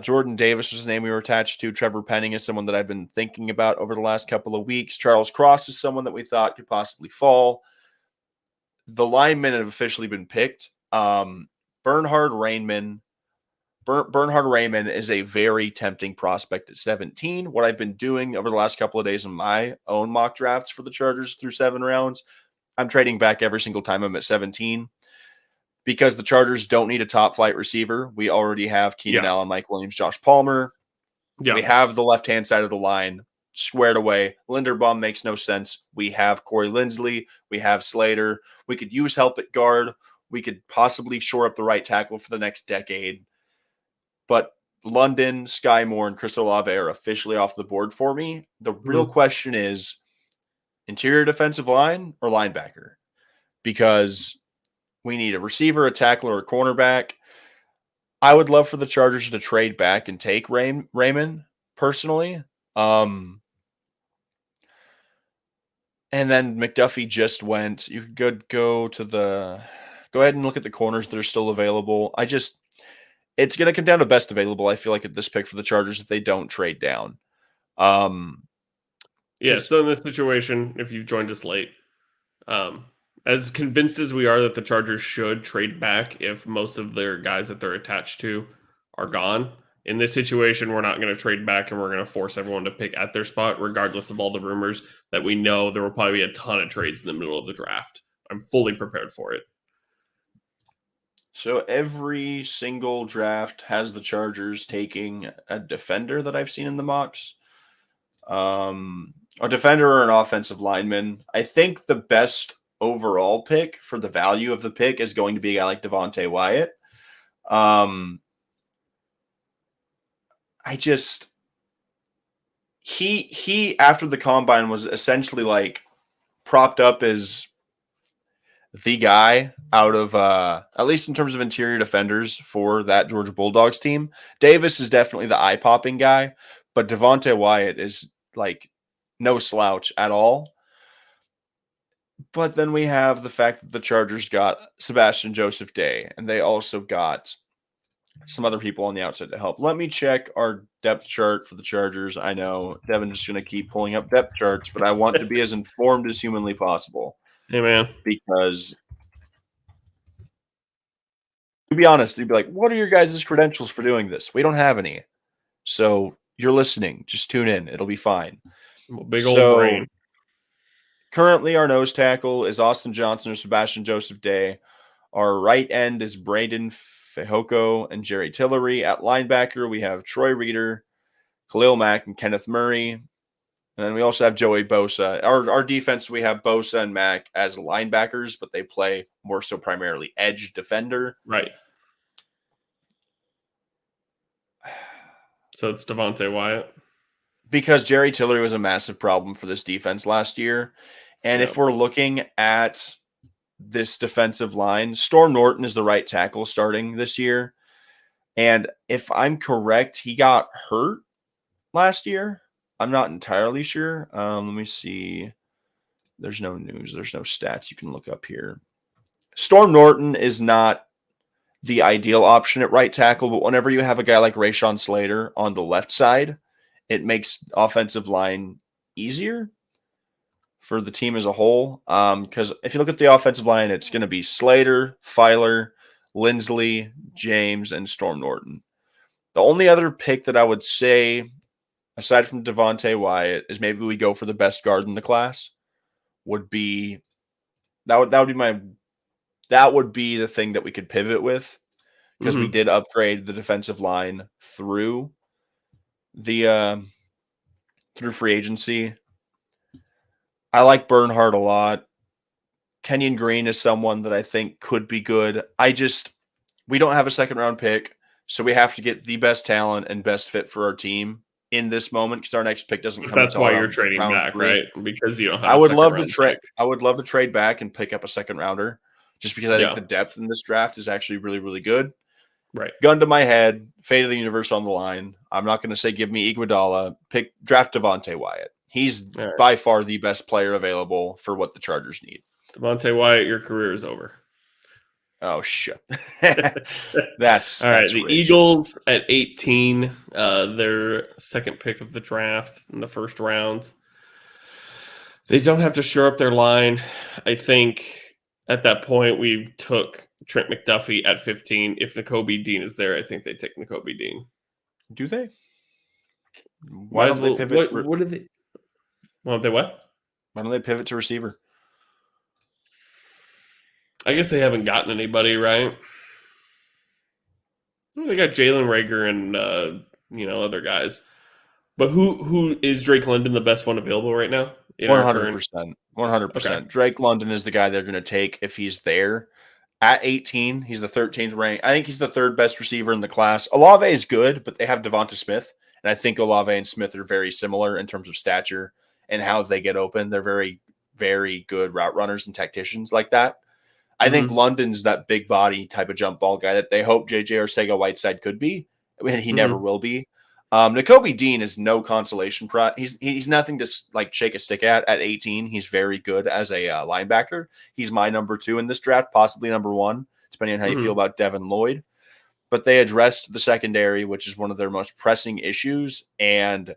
Jordan Davis was the name we were attached to. Trevor Penning is someone that I've been thinking about over the last couple of weeks. Charles Cross is someone that we thought could possibly fall. The linemen have officially been picked. Bernhard Raymond is a very tempting prospect at 17. What I've been doing over the last couple of days in my own mock drafts for the Chargers through 7 rounds, I'm trading back every single time I'm at 17. Because the Chargers don't need a top flight receiver. We already have Keenan Allen, Mike Williams, Josh Palmer. Yeah. We have the left-hand side of the line squared away. Linderbaum makes no sense. We have Corey Linsley. We have Slater. We could use help at guard. We could possibly shore up the right tackle for the next decade. But London, Sky Moore, and Chris Olave are officially off the board for me. The real question is interior defensive line or linebacker? Because we need a receiver, a tackler, or a cornerback. I would love for the Chargers to trade back and take Raymond personally. And then McDuffie just went. You could go ahead and look at the corners that are still available. It's going to come down to best available, I feel like, at this pick for the Chargers if they don't trade down. Yeah, so in this situation, if you've joined us late, as convinced as we are that the Chargers should trade back if most of their guys that they're attached to are gone, in this situation, we're not going to trade back and we're going to force everyone to pick at their spot, regardless of all the rumors that we know there will probably be a ton of trades in the middle of the draft. I'm fully prepared for it. So every single draft has the Chargers taking a defender that I've seen in the mocks. A defender or an offensive lineman. I think the best overall pick for the value of the pick is going to be a guy like Devontae Wyatt. He after the combine was essentially like propped up as the guy out of at least in terms of interior defenders for that Georgia Bulldogs team. Davis is definitely the eye-popping guy, but Devontae Wyatt is like no slouch at all. But then we have the fact that the Chargers got Sebastian Joseph Day, and they also got some other people on the outside to help. Let me check our depth chart for the Chargers. I know Devin's just going to keep pulling up depth charts, but I want to be as informed as humanly possible. Hey, man. Because to be honest, you'd be like, what are your guys' credentials for doing this? We don't have any. So you're listening. Just tune in. It'll be fine. Big old brain. Currently, our nose tackle is Austin Johnson or Sebastian Joseph Day. Our right end is Braden Fehoko and Jerry Tillery. At linebacker, we have Troy Reeder, Khalil Mack, and Kenneth Murray. And then we also have Joey Bosa. Our defense, we have Bosa and Mack as linebackers, but they play more so primarily edge defender. Right. So it's Devontae Wyatt. Because Jerry Tillery was a massive problem for this defense last year. And if we're looking at this defensive line, Storm Norton is the right tackle starting this year. And if I'm correct, he got hurt last year. I'm not entirely sure. Let me see. There's no news. There's no stats you can look up here. Storm Norton is not the ideal option at right tackle, but whenever you have a guy like Rashawn Slater on the left side, it makes offensive line easier for the team as a whole. Because if you look at the offensive line, it's going to be Slater, Filer, Lindsley, James, and Storm Norton. The only other pick that I would say, aside from Devontae Wyatt, is maybe we go for the best guard in the class. Would be that would be the thing that we could pivot with, because we did upgrade the defensive line through the through free agency. I like Bernhardt a lot. Kenyon Green is someone that I think could be good. We don't have a second round pick, so we have to get the best talent and best fit for our team in this moment, because our next pick doesn't come. That's until why you're trading back, 3. right? Because you don't have. I would love to trade back and pick up a second rounder, just because I think the depth in this draft is actually really, really good. Right. Gun to my head, fate of the universe on the line. I'm not going to say give me Iguodala. Draft Devontae Wyatt. He's by far the best player available for what the Chargers need. Devontae Wyatt, your career is over. Oh, shit. That's all right. That's the rich. Eagles at 18, their second pick of the draft in the first round. They don't have to shore up their line. I think at that point we took Trent McDuffie at 15. If Nakobe Dean is there, I think they take Nakobe Dean. Do they? Why don't they pivot? What do they? Why don't they what? Why don't they pivot to receiver? I guess they haven't gotten anybody, right? They got Jalen Rager and other guys. But who is Drake London the best one available right now? 100%. 100%. Okay. Drake London is the guy they're going to take if he's there. At 18, he's the 13th ranked. I think he's the third best receiver in the class. Olave is good, but they have Devonta Smith. And I think Olave and Smith are very similar in terms of stature and how they get open. They're very, very good route runners and tacticians like that. I think London's that big body type of jump ball guy that they hope JJ Arcega-Whiteside could be. And he never will be. Nakobe Dean is no consolation prize. He's nothing to like shake a stick at 18. He's very good as a linebacker. He's my number 2 in this draft, possibly number 1, depending on how you feel about Devin Lloyd. But they addressed the secondary, which is one of their most pressing issues. And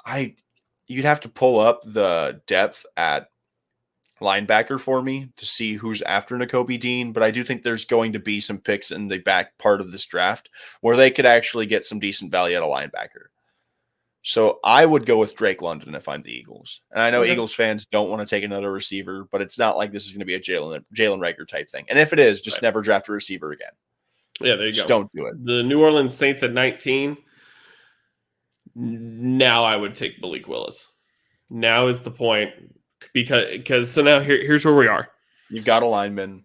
you'd have to pull up the depth at linebacker for me to see who's after Nakobe Dean, but I do think there's going to be some picks in the back part of this draft where they could actually get some decent value at a linebacker. So I would go with Drake London if I'm the Eagles. And I know Eagles fans don't want to take another receiver, but it's not like this is going to be a Jalen Rager type thing. And if it is, just never draft a receiver again. Yeah, there you just go. Don't do it. The New Orleans Saints at 19. Now I would take Malik Willis. Now is the point. Because so now here's where we are. You've got a lineman.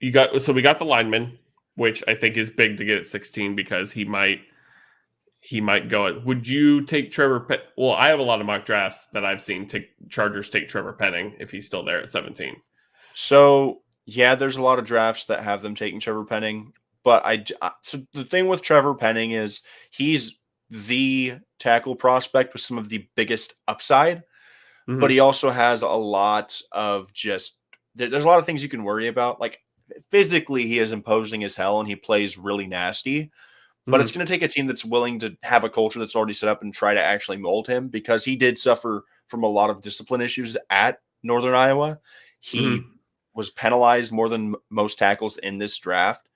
We got the lineman, which I think is big to get at 16 because he might go. Would you take Trevor? Well, I have a lot of mock drafts that I've seen Chargers take Trevor Penning if he's still there at 17. So yeah, there's a lot of drafts that have them taking Trevor Penning, but so the thing with Trevor Penning is he's the tackle prospect with some of the biggest upside. But he also has a lot of there's a lot of things you can worry about. Like physically, he is imposing as hell and he plays really nasty. But it's going to take a team that's willing to have a culture that's already set up and try to actually mold him, because he did suffer from a lot of discipline issues at Northern Iowa. He was penalized more than most tackles in this draft.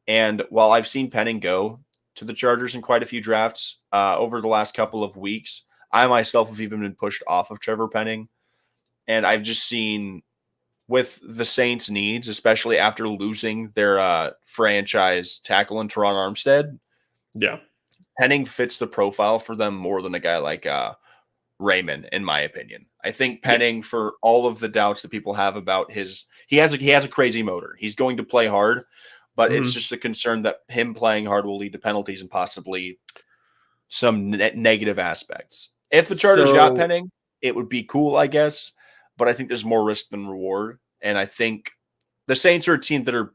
And while I've seen Penning go to the Chargers in quite a few drafts over the last couple of weeks, I myself have even been pushed off of Trevor Penning, and I've just seen with the Saints' needs, especially after losing their franchise tackle in Teron Armstead. Yeah. Penning fits the profile for them more than a guy like Raymond, in my opinion. I think Penning, for all of the doubts that people have about he has a crazy motor. He's going to play hard, but it's just a concern that him playing hard will lead to penalties and possibly some negative aspects. If the Chargers got Penning, it would be cool, I guess, but I think there's more risk than reward. And I think the Saints are a team that are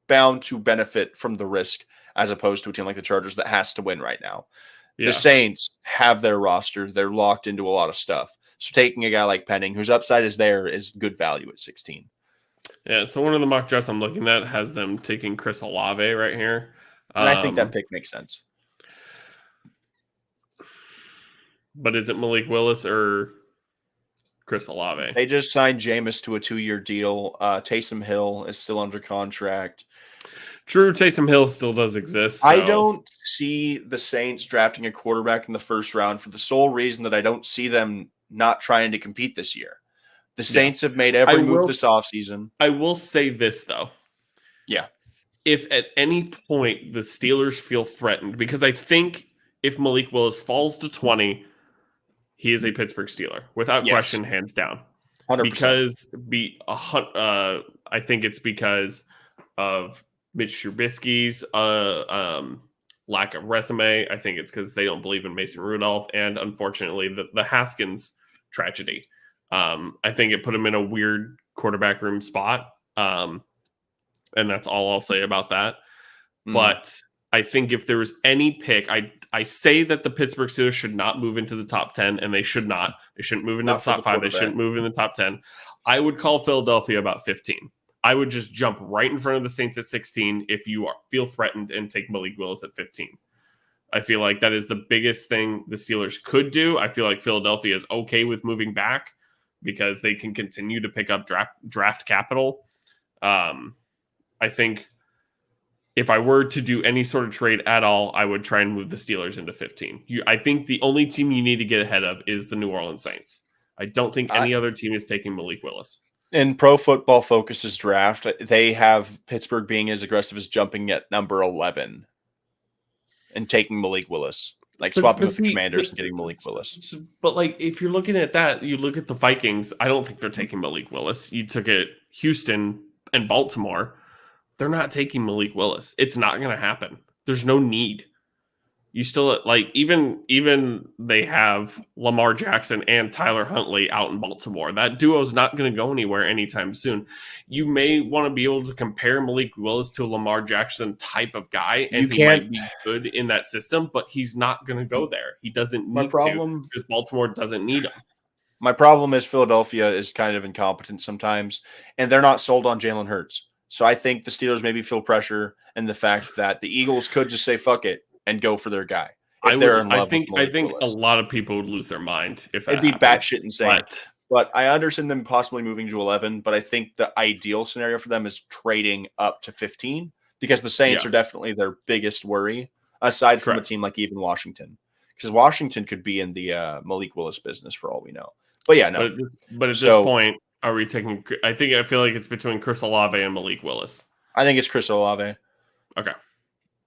bound to benefit from the risk as opposed to a team like the Chargers that has to win right now. Yeah. The Saints have their roster. They're locked into a lot of stuff. So taking a guy like Penning, whose upside is there, is good value at 16. Yeah, so one of the mock drafts I'm looking at has them taking Chris Olave right here. And I think that pick makes sense. But is it Malik Willis or Chris Olave? They just signed Jameis to a 2-year deal. Taysom Hill is still under contract. True, Taysom Hill still does exist. So. I don't see the Saints drafting a quarterback in the first round for the sole reason that I don't see them not trying to compete this year. The Saints have made every move this offseason. I will say this, though. Yeah. If at any point the Steelers feel threatened, because I think if Malik Willis falls to 20, he is a Pittsburgh Steeler, without question, hands down. 100%. Because I think it's because of Mitch Trubisky's lack of resume. I think it's because they don't believe in Mason Rudolph, and unfortunately, the Haskins tragedy. I think it put him in a weird quarterback room spot, and that's all I'll say about that. But I think if there was any pick, I say that the Pittsburgh Steelers should not move into the top 10, and they should not. They shouldn't move into the top 5. They shouldn't move in the top 10. I would call Philadelphia about 15. I would just jump right in front of the Saints at 16 if you feel threatened and take Malik Willis at 15. I feel like that is the biggest thing the Steelers could do. I feel like Philadelphia is okay with moving back because they can continue to pick up draft capital. I think if I were to do any sort of trade at all, I would try and move the Steelers into 15. I think the only team you need to get ahead of is the New Orleans Saints. I don't think any other team is taking Malik Willis. In Pro Football Focus's draft, they have Pittsburgh being as aggressive as jumping at number 11 and taking Malik Willis. Like swapping with the Commanders and getting Malik Willis. But like, if you're looking at that, you look at the Vikings, I don't think they're taking Malik Willis. You took it Houston and Baltimore. They're not taking Malik Willis. It's not going to happen. There's no need. You still even they have Lamar Jackson and Tyler Huntley out in Baltimore. That duo is not going to go anywhere anytime soon. You may want to be able to compare Malik Willis to a Lamar Jackson type of guy, and he might be good in that system, but he's not going to go there. He doesn't need to because Baltimore doesn't need him. My problem is Philadelphia is kind of incompetent sometimes, and they're not sold on Jalen Hurts. So I think the Steelers maybe feel pressure and the fact that the Eagles could just say fuck it and go for their guy. I think a lot of people would lose their mind if that it'd be batshit insane. But I understand them possibly moving to 11. But I think the ideal scenario for them is trading up to 15 because the Saints are definitely their biggest worry, aside from a team like even Washington, because Washington could be in the Malik Willis business for all we know. But yeah, no. But at this point, are we taking? I feel like it's between Chris Olave and Malik Willis. I think it's Chris Olave. Okay.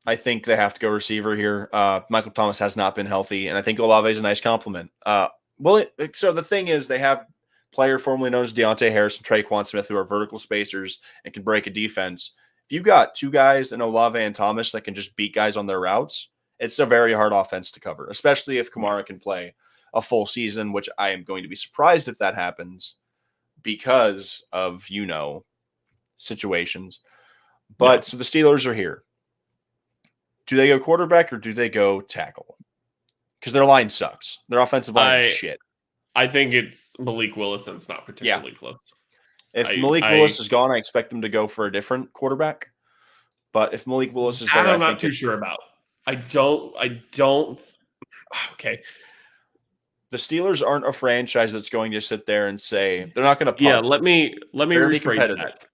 I think they have to go receiver here. Michael Thomas has not been healthy, and I think Olave is a nice compliment. So the thing is, they have player formerly known as Deontay Harris and Traquan Smith, who are vertical spacers and can break a defense. If you've got two guys in Olave and Thomas that can just beat guys on their routes, it's a very hard offense to cover, especially if Kamara can play a full season, which I am going to be surprised if that happens because of, situations. But so the Steelers are here. Do they go quarterback or do they go tackle? Because their line sucks. Their offensive line is shit. I think it's Malik Willis, and it's not particularly close. If Malik Willis is gone, I expect them to go for a different quarterback. But if Malik Willis is there, I'm not too sure about. I don't. Okay. The Steelers aren't a franchise that's going to sit there and say they're not going to. Yeah, let me rephrase that.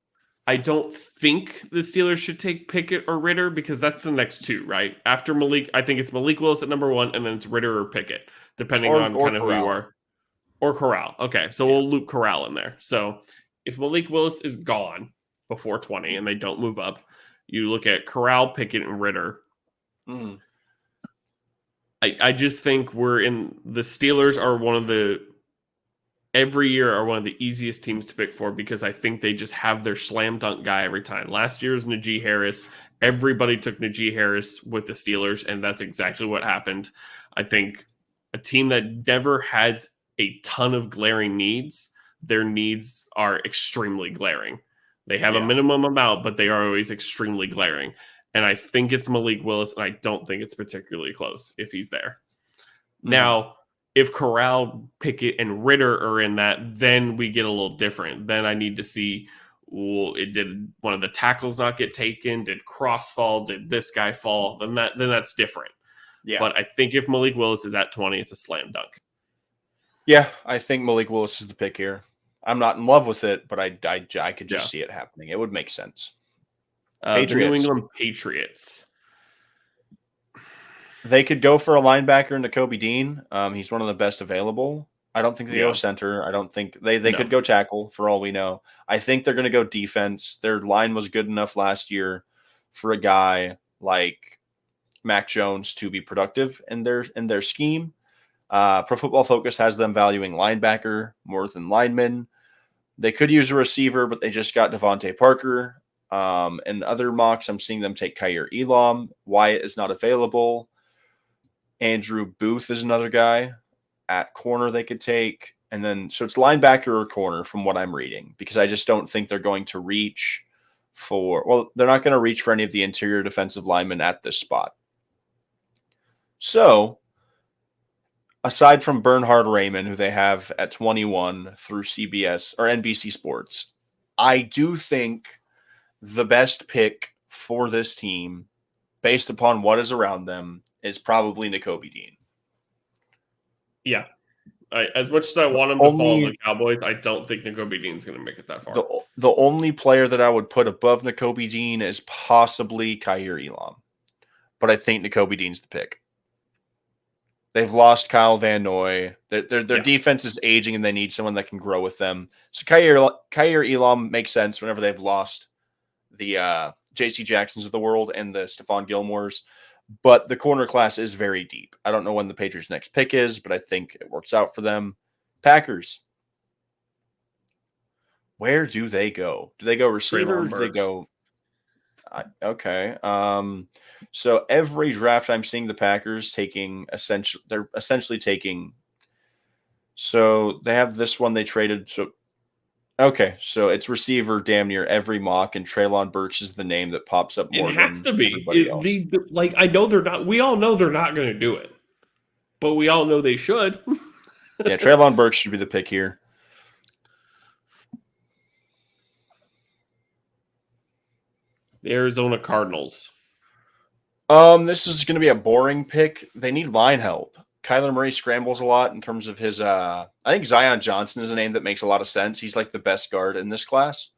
I don't think the Steelers should take Pickett or Ritter because that's the next two, right? After Malik, I think it's Malik Willis at number 1, and then it's Ritter or Pickett, depending on kind of who you are. Or Corral. Okay, so we'll loop Corral in there. So if Malik Willis is gone before 20 and they don't move up, you look at Corral, Pickett, and Ritter. Mm. I just think the Steelers are every year are one of the easiest teams to pick for because I think they just have their slam dunk guy every time. Last year was Najee Harris. Everybody took Najee Harris with the Steelers, and that's exactly what happened. I think a team that never has a ton of glaring needs, their needs are extremely glaring. They have a minimum amount, but they are always extremely glaring. And I think it's Malik Willis, and I don't think it's particularly close if he's there. Now, if Corral, Pickett, and Ritter are in that, then we get a little different. Then I need to see, did one of the tackles not get taken? Did Cross fall? Did this guy fall? Then that's different. Yeah. But I think if Malik Willis is at 20, it's a slam dunk. Yeah, I think Malik Willis is the pick here. I'm not in love with it, but I could just see it happening. It would make sense. The New England Patriots. They could go for a linebacker in Nakobe Dean. He's one of the best available. I don't think they go center. I don't think they could go tackle for all we know. I think they're going to go defense. Their line was good enough last year for a guy like Mac Jones to be productive in their scheme. Pro Football Focus has them valuing linebacker more than lineman. They could use a receiver, but they just got Devontae Parker. And other mocks, I'm seeing them take Kaiir Elam. Wyatt is not available. Andrew Booth is another guy at corner they could take. And then, so it's linebacker or corner from what I'm reading, because I just don't think they're going to reach they're not going to reach for any of the interior defensive linemen at this spot. So, aside from Bernhard Raymond, who they have at 21 through CBS or NBC Sports, I do think the best pick for this team, based upon what is around them, is probably Nakobe Dean. Yeah. As much as I want him to follow the Cowboys, I don't think Nakobe Dean's going to make it that far. The only player that I would put above Nakobe Dean is possibly Kaiir Elam. But I think Nakobe Dean's the pick. They've lost Kyle Van Noy. Their defense is aging, and they need someone that can grow with them. So Kaiir Elam makes sense whenever they've lost the J.C. Jacksons of the world and the Stephon Gilmores. But the corner class is very deep. I don't know when the Patriots' next pick is, but I think it works out for them. Packers. Where do they go? Do they go receiver? Do they go? Okay. So every draft I'm seeing the Packers taking they're essentially taking. So they have this one they traded. So okay, so it's receiver damn near every mock, and Treylon Burks is the name that pops up more. It has to be. I know they're not. We all know they're not going to do it, but we all know they should. Yeah, Treylon Burks should be the pick here. The Arizona Cardinals. This is going to be a boring pick. They need line help. Kyler Murray scrambles a lot in terms of his I think Zion Johnson is a name that makes a lot of sense. He's like the best guard in this class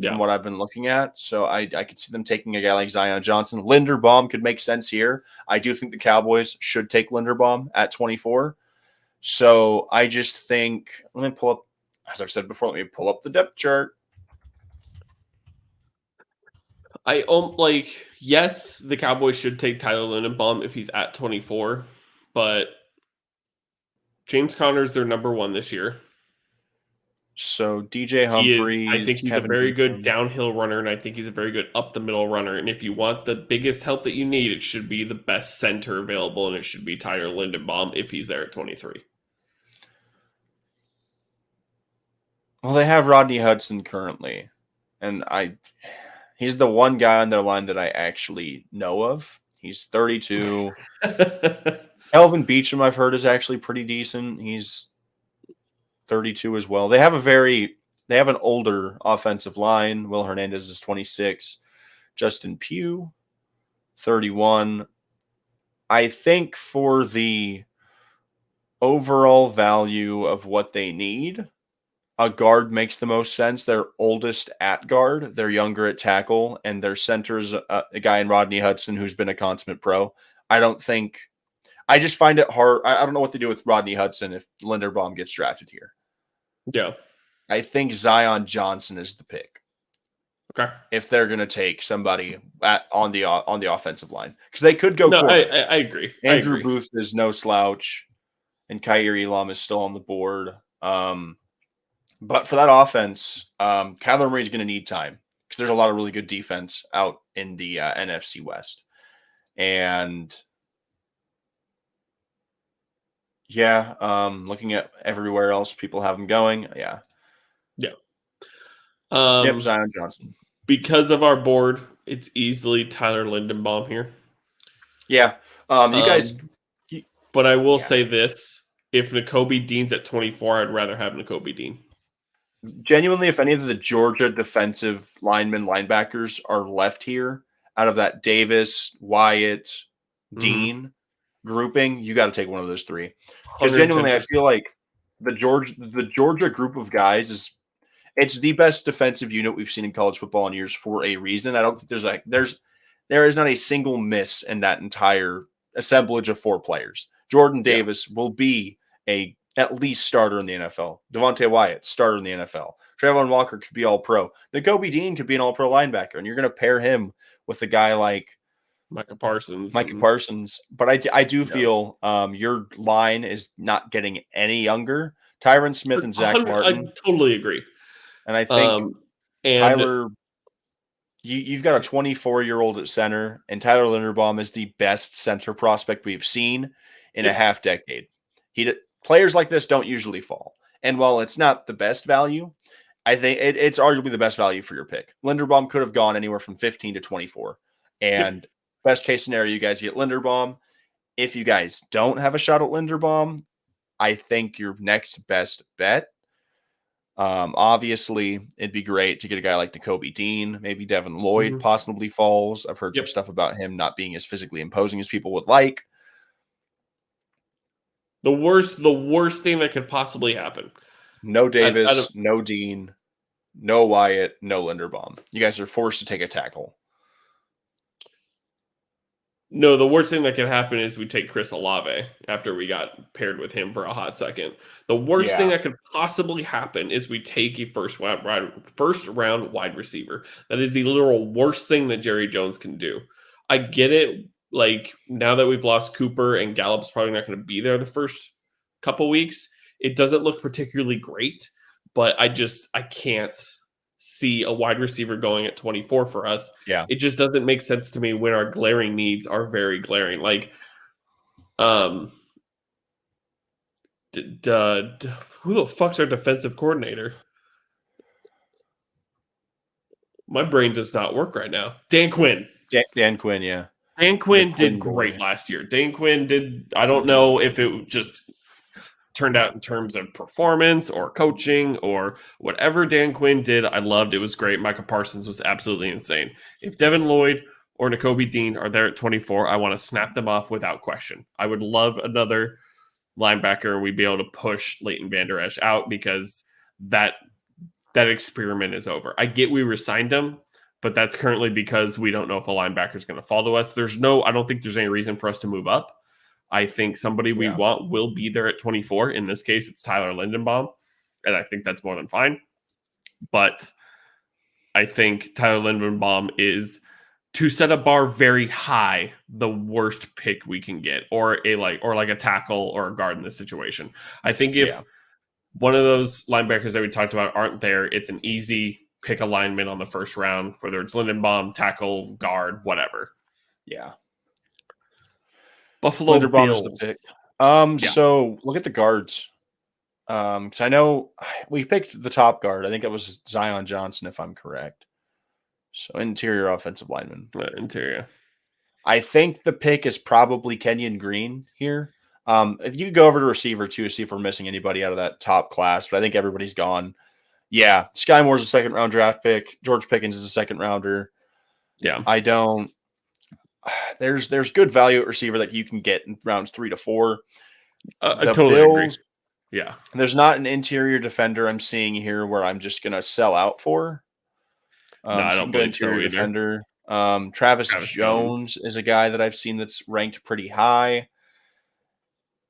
from what I've been looking at. So I could see them taking a guy like Zion Johnson. Linderbaum could make sense here. I do think the Cowboys should take Linderbaum at 24. So I just think, let me pull up, as I've said before, let me pull up the depth chart. Yes, the Cowboys should take Tyler Linderbaum if he's at 24, but James Conner's their number one this year. So DJ Humphries. I think he's a very good downhill runner, and I think he's a very good up the middle runner. And if you want the biggest help that you need, it should be the best center available, and it should be Tyler Linderbaum if he's there at 23. Well, they have Rodney Hudson currently, and he's the one guy on their line that I actually know of. He's 32. Elvin Beachum, I've heard, is actually pretty decent. He's 32 as well. They have an older offensive line. Will Hernandez is 26. Justin Pugh, 31. I think for the overall value of what they need, a guard makes the most sense. They're oldest at guard, they're younger at tackle, and their center is a guy in Rodney Hudson who's been a consummate pro. I just find it hard. I don't know what to do with Rodney Hudson if Linderbaum gets drafted here. Yeah. I think Zion Johnson is the pick Okay. if they're going to take somebody on the offensive line, because they could go No, I, corner. I I agree. I Andrew agree. Booth is no slouch, and Kyrie Elam is still on the board. But for that offense, Kyler Murray's going to need time because there's a lot of really good defense out in the NFC West. And yeah, looking at everywhere else people have him going. Yeah. Yeah. Yep, Zion Johnson. Because of our board, it's easily Tyler Lindenbaum here. Yeah. You guys, But I will yeah. say this: if Nakobe Dean's at 24, I'd rather have Nakobe Dean. Genuinely, if any of the Georgia defensive linebackers are left here out of that Davis, Wyatt, Dean grouping, you got to take one of those three. Because genuinely, I 110%. feel like the Georgia group of guys it's the best defensive unit we've seen in college football in years for a reason. I don't think there is not a single miss in that entire assemblage of 4 players. Jordan Yeah. Davis will be a at least starter in the NFL. Devontae Wyatt, starter in the NFL. Trayvon Walker could be all pro. Nakobe Dean could be an all pro linebacker, and you're going to pair him with a guy like Micah Parsons. Micah Parsons. But I do Yeah. feel your line is not getting any younger. Tyron Smith and Zach Martin. I totally agree. And I think and Tyler, you've got a 24-year-old at center, and Tyler Linderbaum is the best center prospect we've seen in a half decade. Players like this don't usually fall. And while it's not the best value, I think it's arguably the best value for your pick. Linderbaum could have gone anywhere from 15 to 24. And best case scenario, you guys get Linderbaum. If you guys don't have a shot at Linderbaum, I think your next best bet, obviously, it'd be great to get a guy like Nakobe Dean. Maybe Devin Lloyd possibly falls. I've heard some stuff about him not being as physically imposing as people would like. The worst thing that could possibly happen. No Davis, no Dean, no Wyatt, no Linderbaum. You guys are forced to take a tackle. No, the worst thing that can happen is we take Chris Olave after we got paired with him for a hot second. The worst thing that could possibly happen is we take a first round wide receiver. That is the literal worst thing that Jerry Jones can do. I get it. Like, now that we've lost Cooper and Gallup's probably not going to be there the first couple weeks, it doesn't look particularly great. But I can't see a wide receiver going at 24 for us. Yeah. It just doesn't make sense to me when our glaring needs are very glaring. Like, who the fuck's our defensive coordinator? My brain does not work right now. Dan Quinn. Dan Quinn, yeah. Dan Quinn did great last year. Dan Quinn did, I don't know if it just turned out in terms of performance or coaching or whatever Dan Quinn did. I loved it. Was great. Micah Parsons was absolutely insane. If Devin Lloyd or Nakobe Dean are there at 24, I want to snap them off without question. I would love another linebacker. We'd be able to push Leighton Vander Esch out because that experiment is over. I get we resigned him, but that's currently because we don't know if a linebacker is going to fall to us. I don't think there's any reason for us to move up. I think somebody we want will be there at 24. In this case, it's Tyler Lindenbaum, and I think that's more than fine. But I think Tyler Lindenbaum is, to set a bar very high, the worst pick we can get, or like a tackle or a guard in this situation. I think if one of those linebackers that we talked about aren't there, it's an easy pick alignment on the first round, whether it's Lindenbaum, tackle, guard, whatever. Yeah. Buffalo Linderbaum Bills. is the pick. So look at the guards. Because I know we picked the top guard. I think it was Zion Johnson, if I'm correct. So interior offensive lineman. Interior. I think the pick is probably Kenyon Green here. If you could go over to receiver too, see if we're missing anybody out of that top class, but I think everybody's gone. Yeah, Sky Moore's a second round draft pick. George Pickens is a second rounder. Yeah, I don't. There's good value at receiver that you can get in rounds 3 to 4. I totally agree. Yeah, there's not an interior defender I'm seeing here where I'm just gonna sell out for. No, I don't believe so either. Defender. Travis Jones is a guy that I've seen that's ranked pretty high.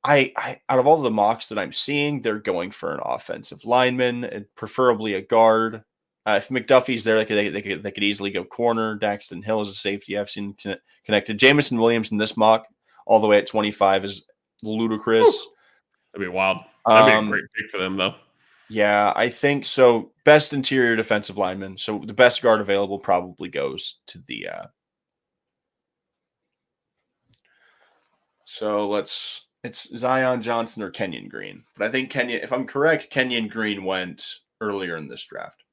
I out of all the mocks that I'm seeing, they're going for an offensive lineman and preferably a guard. If McDuffie's there, they could easily go corner. Daxton Hill is a safety I've seen connected. Jamison Williams in this mock all the way at 25 is Whew. ludicrous. That'd be wild. That'd be a Um, great pick for them, though. yeah, I think so. Best interior defensive lineman. So the best guard available probably goes to the. It's Zion Johnson or Kenyon Green. But I think if I'm correct, Kenyon Green went earlier in this draft.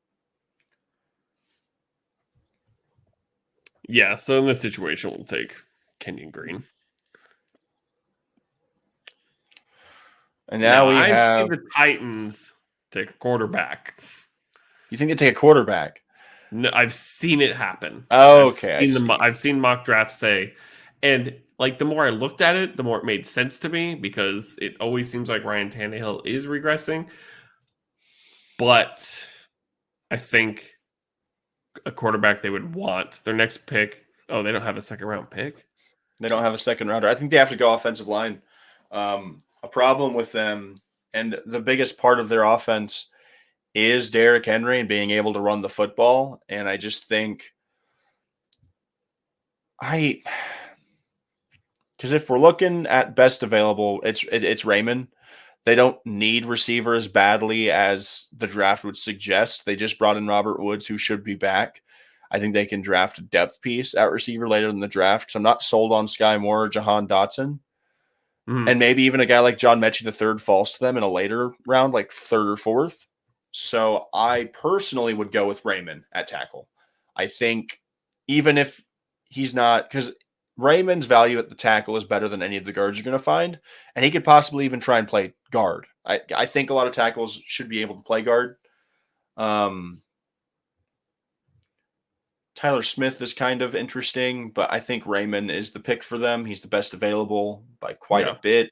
Yeah, so in this situation, we'll take Kenyon Green. And now we I've have. seen the Titans take a quarterback. You think they take a quarterback? No, I've seen it happen. Oh, okay. I've seen mock drafts say, and like the more I looked at it, the more it made sense to me because it always seems like Ryan Tannehill is regressing. But I think a quarterback they would want their next pick. Oh, they don't have a second round pick. They don't have a second rounder. I think they have to go offensive line. A problem with them, and the biggest part of their offense is Derrick Henry and being able to run the football. And I just think because if we're looking at best available, it's Raymond. They don't need receiver as badly as the draft would suggest. They just brought in Robert Woods, who should be back. I think they can draft a depth piece at receiver later in the draft because I'm not sold on Sky Moore or Jahan Dotson. Mm-hmm. And maybe even a guy like John Mechie III falls to them in a later round, like third or fourth. So I personally would go with Raymond at tackle. I think even if he's not, because Raymond's value at the tackle is better than any of the guards you're going to find, and he could possibly even try and play guard. I think a lot of tackles should be able to play guard. Tyler Smith is kind of interesting, but I think Raymond is the pick for them. He's the best available by quite a bit.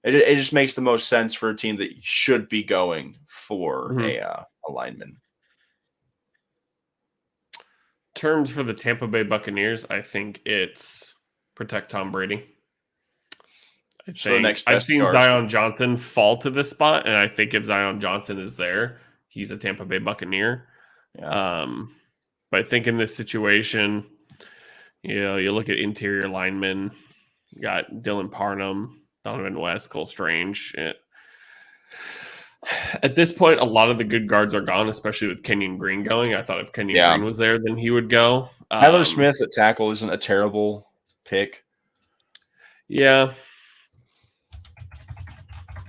It just makes the most sense for a team that should be going for a lineman. Terms for the Tampa Bay Buccaneers, I think it's protect Tom Brady. I've seen Zion Johnson fall to this spot, and I think if Zion Johnson is there, he's a Tampa Bay Buccaneer. Yeah. But I think in this situation, you look at interior linemen, you got Dylan Parham, Donovan West, Cole Strange. At this point, a lot of the good guards are gone, especially with Kenyon Green going. I thought if Kenyon Green was there, then he would go. Tyler Smith at tackle isn't a terrible pick. Yeah.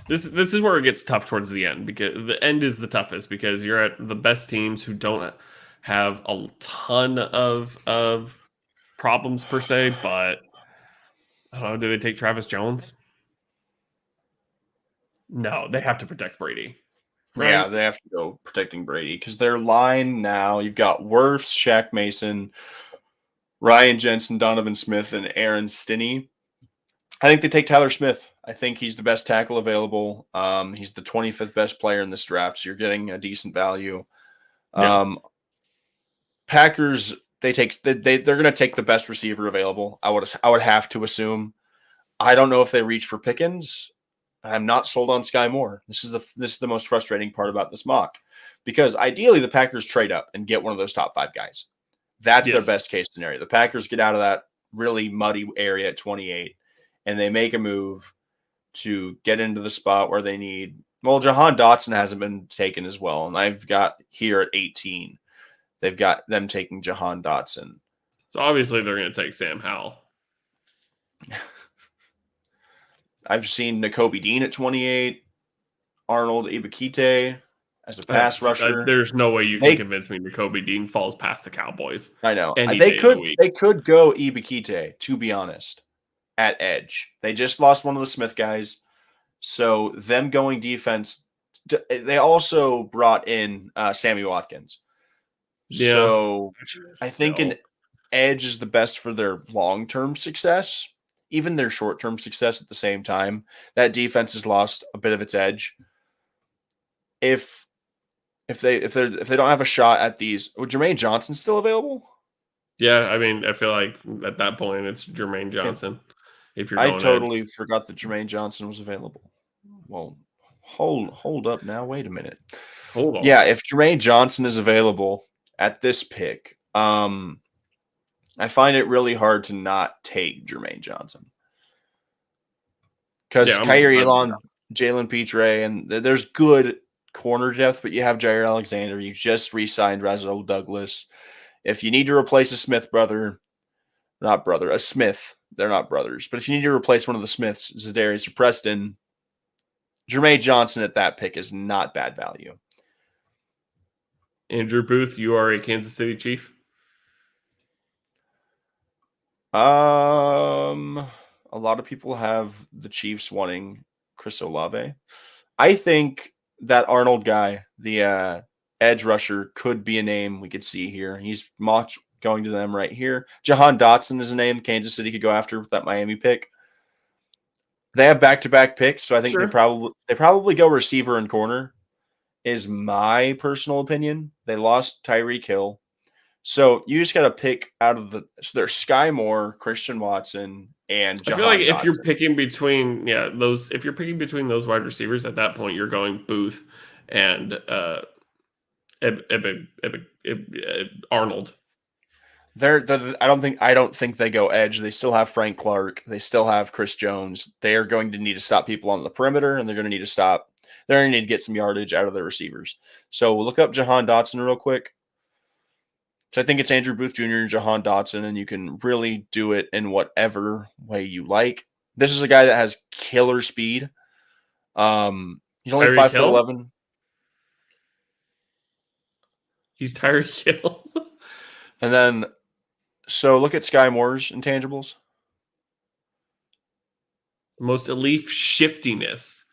This is where it gets tough towards the end because the end is the toughest because you're at the best teams who don't have a ton of problems per se, but I don't know, do they take Travis Jones? No, they have to protect Brady. Right? Yeah, they have to go protecting Brady because their line now, you've got Wirfs, Shaq Mason, Ryan Jensen, Donovan Smith, and Aaron Stinney. I think they take Tyler Smith. I think he's the best tackle available. He's the 25th best player in this draft, so you're getting a decent value. Yeah. Packers, they're going to take the best receiver available. I would have to assume. I don't know if they reach for Pickens. I'm not sold on Sky Moore. This is the most frustrating part about this mock because ideally the Packers trade up and get one of those top 5 guys. That's their best case scenario. The Packers get out of that really muddy area at 28 and they make a move to get into the spot where they need. Well, Jahan Dotson hasn't been taken as well, and I've got here at 18. They've got them taking Jahan Dotson. So obviously they're going to take Sam Howell. I've seen Nakobe Dean at 28, Arnold Ibikite as a pass rusher. There's no way you can convince me Nakobe Dean falls past the Cowboys. I know. They could go Ibikite, to be honest, at edge. They just lost one of the Smith guys. So them going defense, they also brought in Sammy Watkins. Yeah. So I think an edge is the best for their long-term success. Even their short-term success at the same time. That defense has lost a bit of its edge. If they don't have a shot at these, would Jermaine Johnson still available? Yeah, I mean, I feel like at that point it's Jermaine Johnson. if you're I going edge. totally forgot that Jermaine Johnson was available. Well, hold up now. Wait a minute. Hold Yeah, on. if Jermaine Johnson is available at this pick, I find it really hard to not take Jermaine Johnson because Yeah, I'm, Kyrie I'm Elon, Jalen Petre, and there's good corner depth, but you have Jair Alexander. You just re-signed Rasul Douglas. If you need to replace a Smith brother, not brother, a Smith, they're not brothers. But if you need to replace one of the Smiths, Zadarius or Preston, Jermaine Johnson at that pick is not bad value. Andrew Booth. You are a Kansas City Chief. A lot of people have the Chiefs wanting Chris Olave. I think that Arnold guy, the edge rusher, could be a name we could see here. He's mocked going to them right here. Jahan Dotson is a name Kansas City could go after with that Miami pick. They have back-to-back picks, so I think Sure. they probably go receiver and corner. Is my personal opinion. They lost Tyreek Hill. So you just got to pick out of the. So there's Sky Moore, Christian Watson, and I feel like Jahan if you're Dotson. picking between if you're picking between those wide receivers at that point, you're going Booth and Arnold. I don't think they go edge. They still have Frank Clark. They still have Chris Jones. They are going to need to stop people on the perimeter, and they're going to need to stop. They're going to need to get some yardage out of their receivers. So we'll look up Jahan Dotson real quick. So I think it's Andrew Booth Jr. and Jahan Dotson, and you can really do it in whatever way you like. This is a guy that has killer speed. He's only Tyreek 5 foot Hill. 11. He's Tyreek Hill. And then, so look at Sky Moore's intangibles. Most elite shiftiness.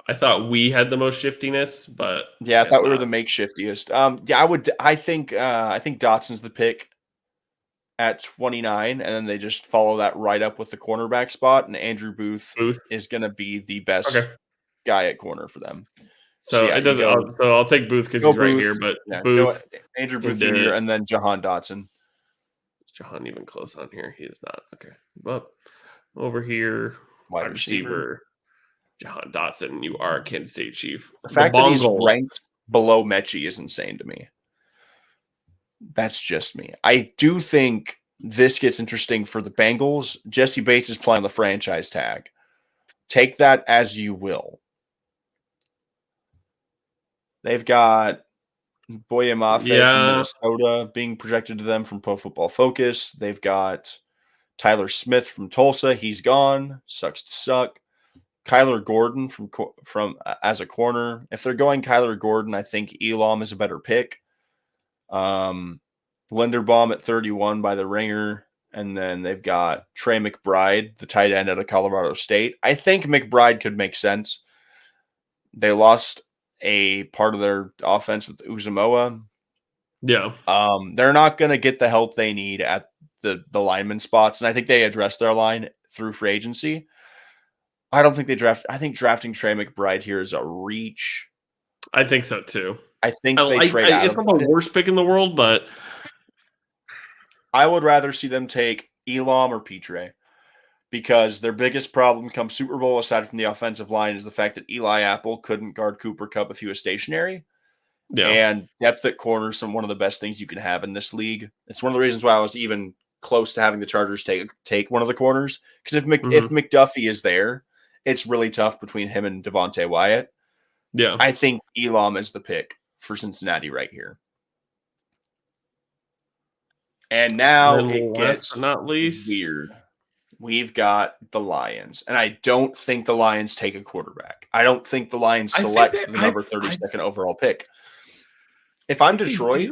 I thought we had the most shiftiness, but Yeah, I thought we were not. the makeshiftiest. Yeah, I think Dotson's the pick at 29, and then they just follow that right up with the cornerback spot, and Andrew Booth Booth. is going to be the Okay. best guy at corner for them. So So yeah, it doesn't. I'll take Booth because go he's right Booth, here, but yeah, go Booth Andrew Booth into Jr. and then Jahan Dotson. is Jahan even close on here? He is not. Okay. But over here, Wide wide receiver. receiver, Jahan Dotson. You are a Kansas State Chief. The The fact that he's Bongles. ranked below Mechie is insane to me. That's just me. I do think this gets interesting for the Bengals. Jesse Bates is playing the franchise tag. Take that as you will. They've got Boye Mafe from Minnesota being projected to them from Pro Football Focus. They've got Tyler Smith from Tulsa. He's gone. Sucks to suck. Kyler Gordon from as a corner. If they're going Kyler Gordon, I think Elam is a better pick. Linderbaum at 31 by the Ringer. And then they've got Trey McBride, the tight end out of Colorado State. I think McBride could make sense. They lost a part of their offense with Uzamoa. Yeah. They're not going to get the help they need at the lineman spots. And I think they addressed their line through free agency. I don't think they draft. I think drafting Trey McBride here is a reach. I think so too. I think they trade out it's of not the worst pick in the world, but I would rather see them take Elam or Petre because their biggest problem come Super Bowl, aside from the offensive line, is the fact that Eli Apple couldn't guard Cooper Kupp if he was stationary. yeah. And depth at corner is one of the best things you can have in this league. It's one of the reasons why I was even close to having the Chargers take one of the corners. Because if McDuffie is there, it's really tough between him and Devontae Wyatt. Yeah. I think Elam is the pick for Cincinnati right here. And now it gets not least, weird. We've got the Lions. And I don't think the Lions take a quarterback. I don't think the Lions select the number 32nd overall pick. If I'm Detroit,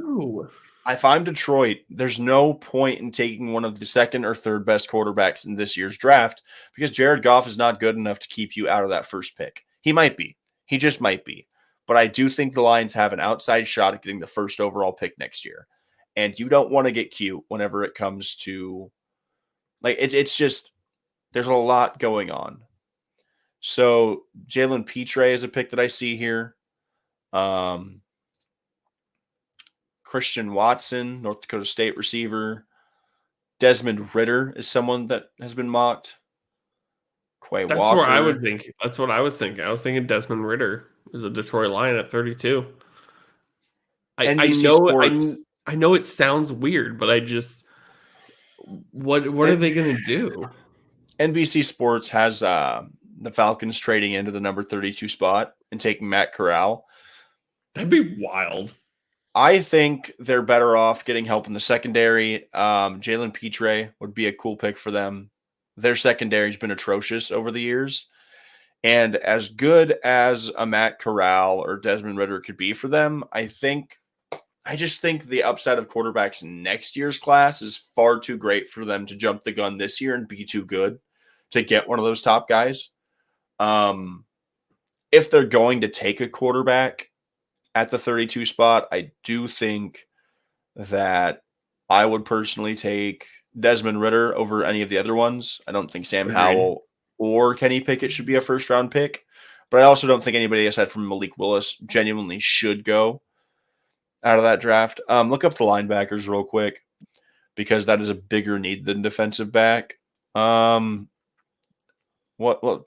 there's no point in taking one of the second or third best quarterbacks in this year's draft because Jared Goff is not good enough to keep you out of that first pick. He might be. He just might be. But I do think the Lions have an outside shot at getting the first overall pick next year. And you don't want to get cute whenever it comes to it's just there's a lot going on. So Jalen Petre is a pick that I see here. Christian Watson, North Dakota State receiver. Desmond Ritter is someone that has been mocked. Quay That's where I Walker. would think. That's what I was thinking. I was thinking Desmond Ritter is a Detroit Lion at 32. I NBC know Sports. I know it sounds weird, but I just what are N- they gonna do? NBC Sports has the Falcons trading into the number 32 spot and taking Matt Corral. That'd be wild. I think they're better off getting help in the secondary. Jalen Petre would be a cool pick for them. Their secondary's been atrocious over the years. And as good as a Matt Corral or Desmond Ritter could be for them, I just think the upside of quarterbacks in next year's class is far too great for them to jump the gun this year and be too good to get one of those top guys. If they're going to take a quarterback at the 32 spot, I do think that I would personally take Desmond Ritter over any of the other ones. I don't think Sam Agreed. Howell or Kenny Pickett should be a first round pick, but I also don't think anybody aside from Malik Willis genuinely should go out of that draft. Look up the linebackers real quick because that is a bigger need than defensive back.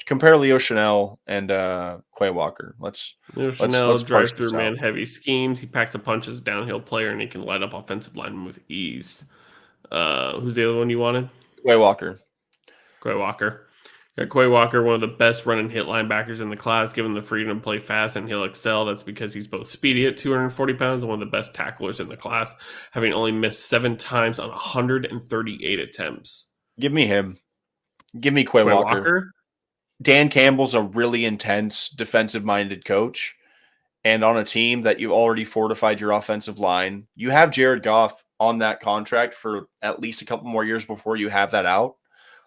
Compare Leo Chanel and Quay Walker. Chanel Let's parse drives this through out. man heavy schemes. He packs a punch as a downhill player, and he can light up offensive linemen with ease. Who's the other one you wanted? Quay Walker. Quay Walker. Got Quay Walker, one of the best run and hit linebackers in the class, given the freedom to play fast and he'll excel. That's because he's both speedy at 240 pounds and one of the best tacklers in the class, having only missed 7 times on 138 attempts. Give me him. Give me Quay Quay Walker. Walker? Dan Campbell's a really intense defensive-minded coach. And on a team that you've already fortified your offensive line, you have Jared Goff on that contract for at least a couple more years before you have that out.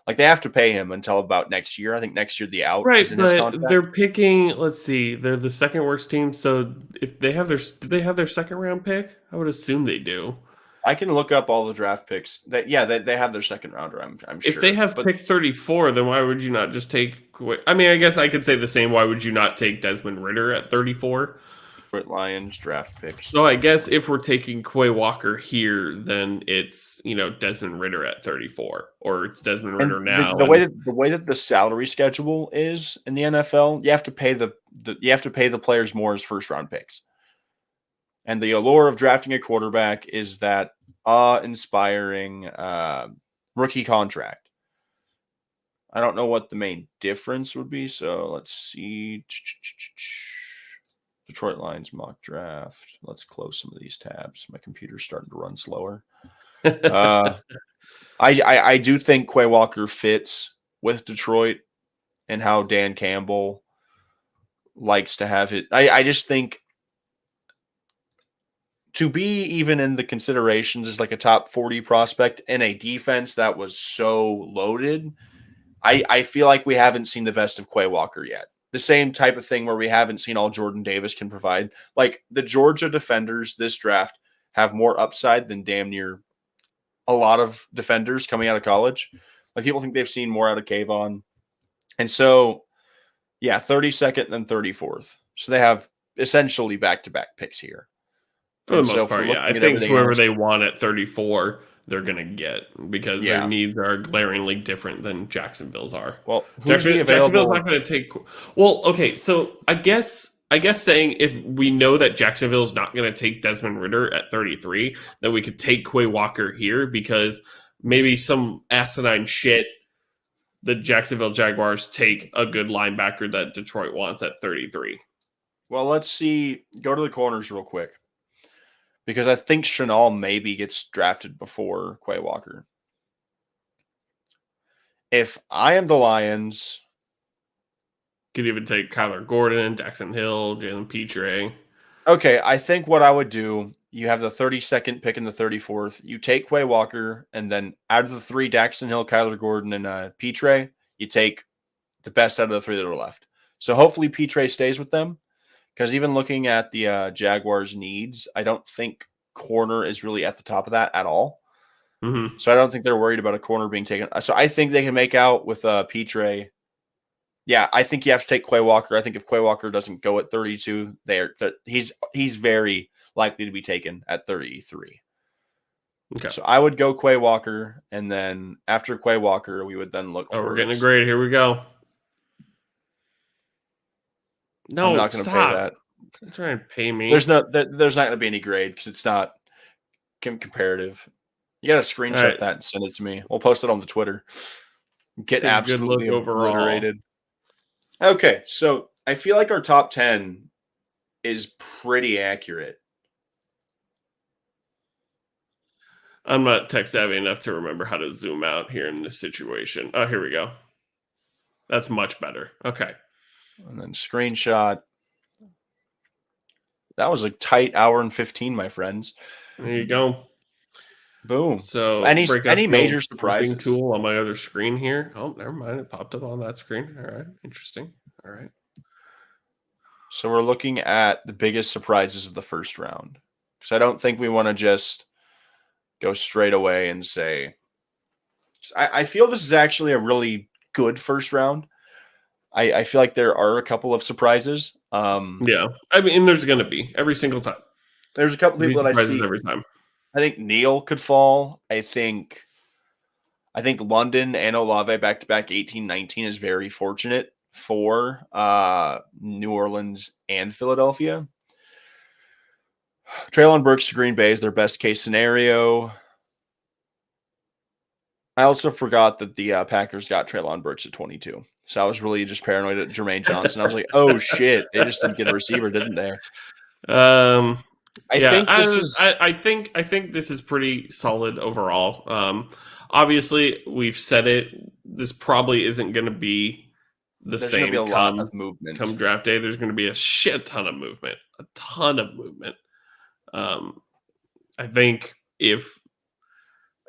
Like they have to pay him until about next year. I think next year the out Right, is in his but contract. they're picking, let's see, they're the second worst team. So if they have do they have their second round pick? I would assume they do. I can look up all the draft picks. They have their second rounder, I'm sure. If they have but pick 34, then why would you not just take? I mean, I guess I could say the same. Why would you not take Desmond Ritter at 34? Lions draft picks. So I guess if we're taking Quay Walker here, then it's Desmond Ritter at 34, or it's Desmond Ritter now. The way that the salary schedule is in the NFL, you have to pay the players more as first round picks. And the allure of drafting a quarterback is that inspiring rookie contract. I don't know what the main difference would be. So let's see. Detroit Lions mock draft. Let's close some of these tabs. My computer's starting to run slower. I do think Quay Walker fits with Detroit and how Dan Campbell likes to have it. I just think to be even in the considerations as like a top 40 prospect in a defense that was so loaded, I feel like we haven't seen the best of Quay Walker yet. The same type of thing where we haven't seen all Jordan Davis can provide. Like the Georgia defenders this draft have more upside than damn near a lot of defenders coming out of college. Like people think they've seen more out of Kayvon. And so, yeah, 32nd and 34th. So they have essentially back-to-back picks here. For the most part, yeah. I think whoever they want at 34, they're going to get because their needs are glaringly different than Jacksonville's are. Well, Jacksonville's not going to take. Well, okay, so I guess saying if we know that Jacksonville's not going to take Desmond Ritter at 33, then we could take Quay Walker here because maybe some asinine shit the Jacksonville Jaguars take a good linebacker that Detroit wants at 33. Well, let's see. Go to the corners real quick. Because I think Chanel maybe gets drafted before Quay Walker. If I am the Lions, could even take Kyler Gordon, Jackson Hill, Jalen Petre. Okay, I think what I would do, you have the 32nd pick and the 34th. You take Quay Walker, and then out of the three, Jackson Hill, Kyler Gordon, and Petre, you take the best out of the three that are left. So hopefully Petre stays with them. Because even looking at the Jaguars' needs, I don't think corner is really at the top of that at all. Mm-hmm. So I don't think they're worried about a corner being taken. So I think they can make out with Petre. Yeah, I think you have to take Quay Walker. I think if Quay Walker doesn't go at 32, he's very likely to be taken at 33. Okay. So I would go Quay Walker, and then after Quay Walker, we would then look. We're getting a grade. Here we go. I'm No, not going to pay stop. that. Don't try and pay me. There's not going to be any grade because it's not comparative. You got to All screenshot right. that and send it to me. We'll post it on the Twitter. Let's Get take a good absolutely look overall. obliterated. Okay, so I feel like our top 10 is pretty accurate. I'm not tech savvy enough to remember how to zoom out here in this situation. Oh, here we go. That's much better. Okay. And then screenshot. That was a tight hour and 15, my friends. There you go. Boom. So break out Any the old major flipping surprises? tool on my other screen here. Oh, never mind. It popped up on that screen. All right. Interesting. All right. So we're looking at the biggest surprises of the first round. Because I don't think we want to just go straight away and say, I feel this is actually a really good first round. I feel like there are a couple of surprises. Yeah. I mean, there's going to be every single time. There's a couple There'll be people that I surprises see. every time. I think Neil could fall. I think London and Olave back to back 18-19 is very fortunate for New Orleans and Philadelphia. Treylon Burks to Green Bay is their best case scenario. I also forgot that the Packers got Treylon Burks at 22. So I was really just paranoid at Jermaine Johnson. I was like, oh shit, they just didn't get a receiver, didn't they? I Yeah, think this is I think this is pretty solid overall. Obviously, we've said it. This probably isn't going to be the there's going to be same a lot of movement. come draft day. There's going to be a shit ton of movement, a ton of movement. Um, I think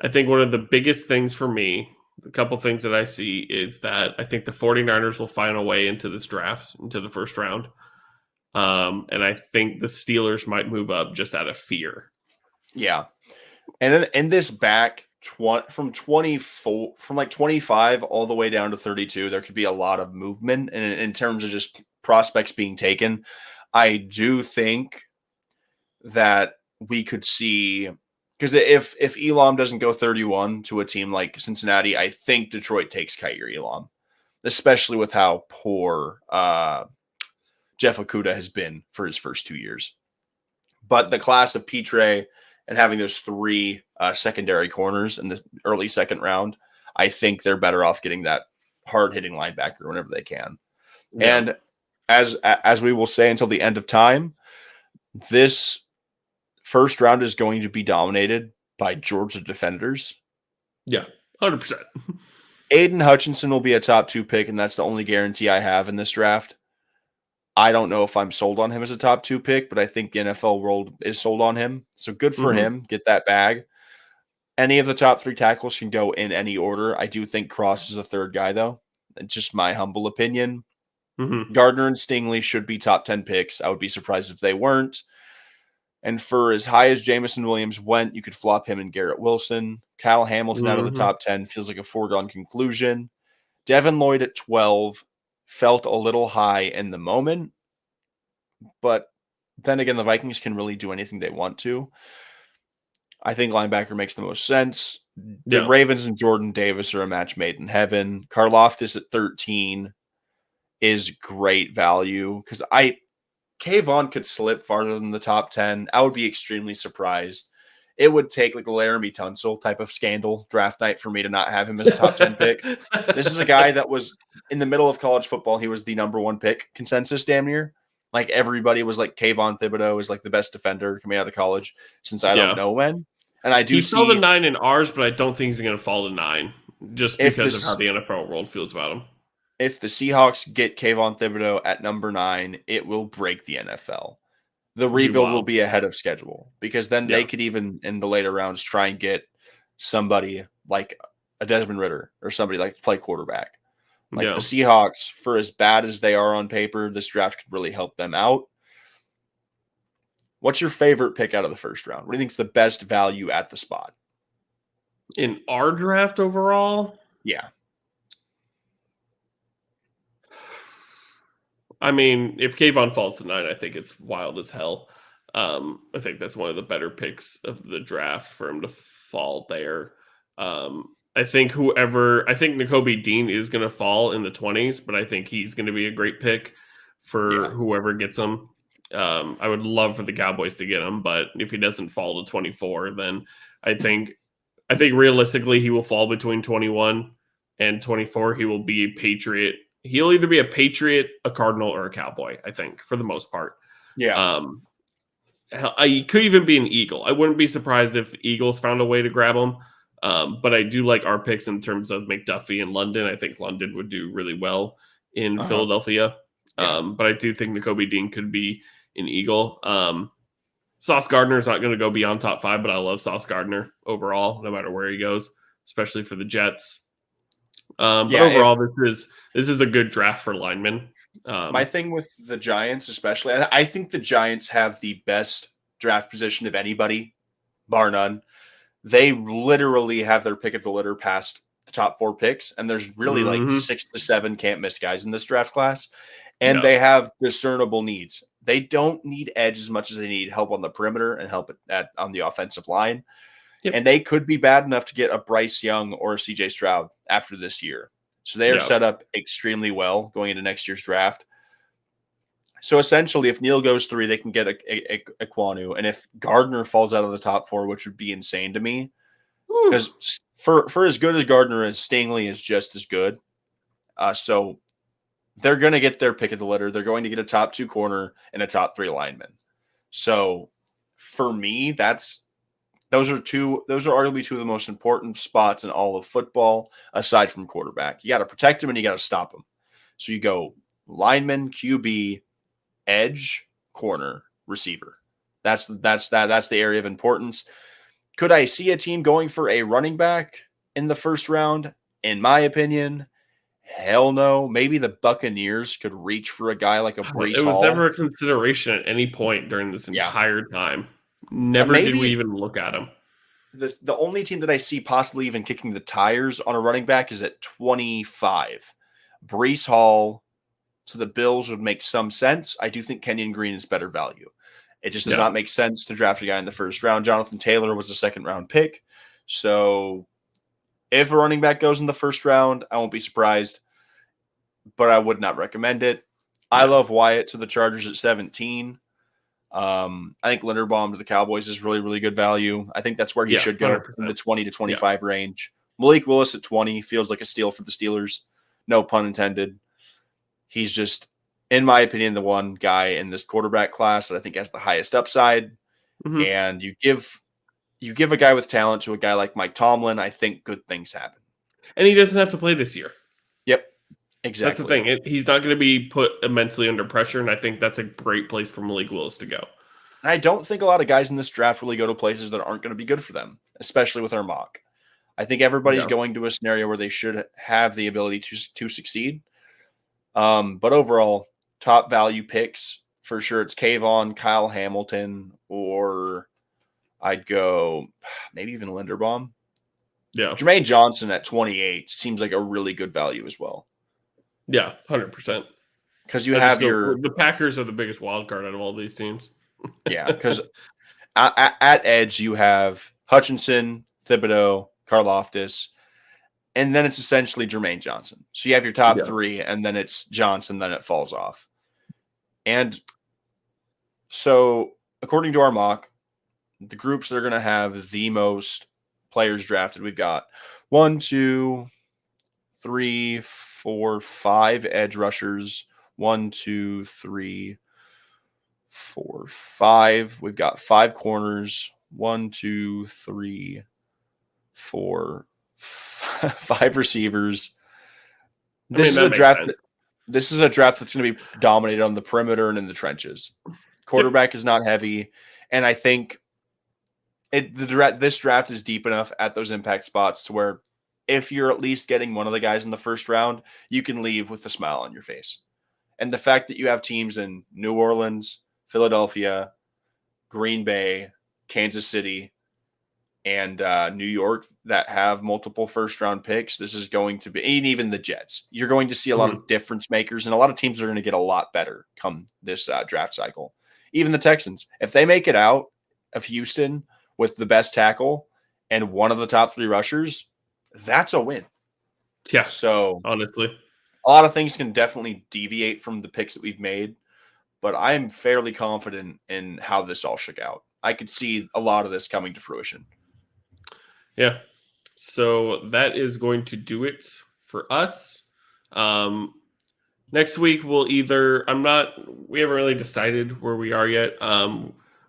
one of the biggest things for me, the couple things that I see is that I think the 49ers will find a way into this draft, into the first round. And I think the Steelers might move up just out of fear. Yeah. And then in this back from 24 from like 25 all the way down to 32, there could be a lot of movement in terms of just prospects being taken. I do think that we could see, because if Elam doesn't go 31 to a team like Cincinnati, I think Detroit takes Kaiir Elam, especially with how poor Jeff Okudah has been for his first 2 years. But the class of Petre and having those three secondary corners in the early second round, I think they're better off getting that hard-hitting linebacker whenever they can. Yeah. And as we will say until the end of time, this first round is going to be dominated by Georgia defenders. Yeah, 100%. Aiden Hutchinson will be a top 2 pick, and that's the only guarantee I have in this draft. I don't know if I'm sold on him as a top 2 pick, but I think the NFL world is sold on him. So good for him. Get that bag. Any of the top 3 tackles can go in any order. I do think Cross is the third guy, though. It's just my humble opinion. Gardner and Stingley should be top 10 picks. I would be surprised if they weren't. And for as high as Jameson Williams went, you could flop him and Garrett Wilson. Kyle Hamilton out of the top 10 feels like a foregone conclusion. Devin Lloyd at 12 felt a little high in the moment. But then again, the Vikings can really do anything they want to. I think linebacker makes the most sense. The Ravens and Jordan Davis are a match made in heaven. Karlaftis at 13 is great value because Kayvon could slip farther than the top 10. I would be extremely surprised. It would take like a Laramie Tunsil type of scandal draft night for me to not have him as a top 10 pick. This is a guy that was in the middle of college football. He was the number 1 pick consensus damn near. Like everybody was like Kayvon Thibodeau is like the best defender coming out of college since I don't know when. And I do he see fell to 9 in ours, but I don't think he's going to fall to 9 just because of how the NFL world feels about him. If the Seahawks get Kayvon Thibodeau at number 9, it will break the NFL. The rebuild will be ahead of schedule because then they could even in the later rounds try and get somebody like a Desmond Ridder or somebody like to play quarterback. Like the Seahawks, for as bad as they are on paper, this draft could really help them out. What's your favorite pick out of the first round? What do you think is the best value at the spot? In our draft overall? Yeah. I mean, if Kayvon falls to 9, I think it's wild as hell. I think that's one of the better picks of the draft for him to fall there. I think Nakobe Dean is going to fall in the 20s, but I think he's going to be a great pick for Yeah. whoever gets him. I would love for the Cowboys to get him, but if he doesn't fall to 24, then I think realistically he will fall between 21 and 24. He will be a Patriot. He'll either be a Patriot, a Cardinal, or a Cowboy, I think, for the most part. Yeah. I could even be an Eagle. I wouldn't be surprised if the Eagles found a way to grab him. But I do like our picks in terms of McDuffie and London. I think London would do really well in Philadelphia. Yeah. But I do think Nakobe Dean could be an Eagle. Sauce Gardner is not going to go beyond top 5, but I love Sauce Gardner overall, no matter where he goes, especially for the Jets. But overall, this is a good draft for linemen. My thing with the Giants, especially, I think the Giants have the best draft position of anybody, bar none. They literally have their pick of the litter past the top 4 picks, and there's really like 6 to 7 can't miss guys in this draft class, and they have discernible needs. They don't need edge as much as they need help on the perimeter and help on the offensive line. Yep. And they could be bad enough to get a Bryce Young or a CJ Stroud after this year. So they are set up extremely well going into next year's draft. So essentially, if Neal goes 3, they can get a Kwanu. And if Gardner falls out of the top 4, which would be insane to me, because for as good as Gardner is, Stingley is just as good. So they're going to get their pick of the litter. They're going to get a top 2 corner and a top 3 lineman. So for me, those are arguably 2 of the most important spots in all of football, aside from quarterback. You got to protect him and you got to stop him. So you go lineman, QB, edge, corner, receiver. That's the area of importance. Could I see a team going for a running back in the first round? In my opinion, hell no. Maybe the Buccaneers could reach for a guy like a Breece Hall. It was never a consideration at any point during this entire time. Never did we even look at him. The only team that I see possibly even kicking the tires on a running back is at 25. Breece Hall to the Bills would make some sense. I do think Kenyon Green is better value. It just does not make sense to draft a guy in the first round. Jonathan Taylor was a second-round pick. So if a running back goes in the first round, I won't be surprised, but I would not recommend it. I love Wyatt to the Chargers at 17. I think Linderbaum to the Cowboys is really, really good value. I think that's where he should go 100%. In the 20 to 25 range. Malik Willis at 20 feels like a steal for the Steelers. No pun intended. He's just, in my opinion, the one guy in this quarterback class that I think has the highest upside. And you give a guy with talent to a guy like Mike Tomlin, I think good things happen. And he doesn't have to play this year. Yep. Exactly. That's the thing. He's not going to be put immensely under pressure, and I think that's a great place for Malik Willis to go. And I don't think a lot of guys in this draft really go to places that aren't going to be good for them, especially with our mock. I think everybody's going to a scenario where they should have the ability to succeed. But overall, top value picks, for sure, it's Kayvon, Kyle Hamilton, or I'd go maybe even Linderbaum. Yeah. Jermaine Johnson at 28 seems like a really good value as well. Yeah, 100%. Because you have the Packers are the biggest wild card out of all these teams. Yeah, because at edge you have Hutchinson, Thibodeau, Karlaftis, and then it's essentially Jermaine Johnson. So you have your top 3, and then it's Johnson, then it falls off. And so according to our mock, the groups that are going to have the most players drafted, we've got 1, 2, 3, 4, 5 edge rushers. 1, 2, 3, 4, 5. We've got 5 corners. 1, 2, 3, 4, 5 receivers. This is a draft. This is a draft that's going to be dominated on the perimeter and in the trenches. Quarterback is not heavy, and I think this draft is deep enough at those impact spots to where if you're at least getting one of the guys in the first round, you can leave with a smile on your face. And the fact that you have teams in New Orleans, Philadelphia, Green Bay, Kansas City, and New York that have multiple first-round picks, this is going to be, and even the Jets, you're going to see a lot of difference makers, and a lot of teams are going to get a lot better come this draft cycle. Even the Texans, if they make it out of Houston with the best tackle and one of the top 3 rushers, that's a win. Yeah. So honestly, A lot of things can definitely deviate from the picks that we've made, but I am fairly confident in how this all shook out. I could see a lot of this coming to fruition. Yeah. So that is going to do it for us. Um, Next week we'll either we haven't really decided where we are yet.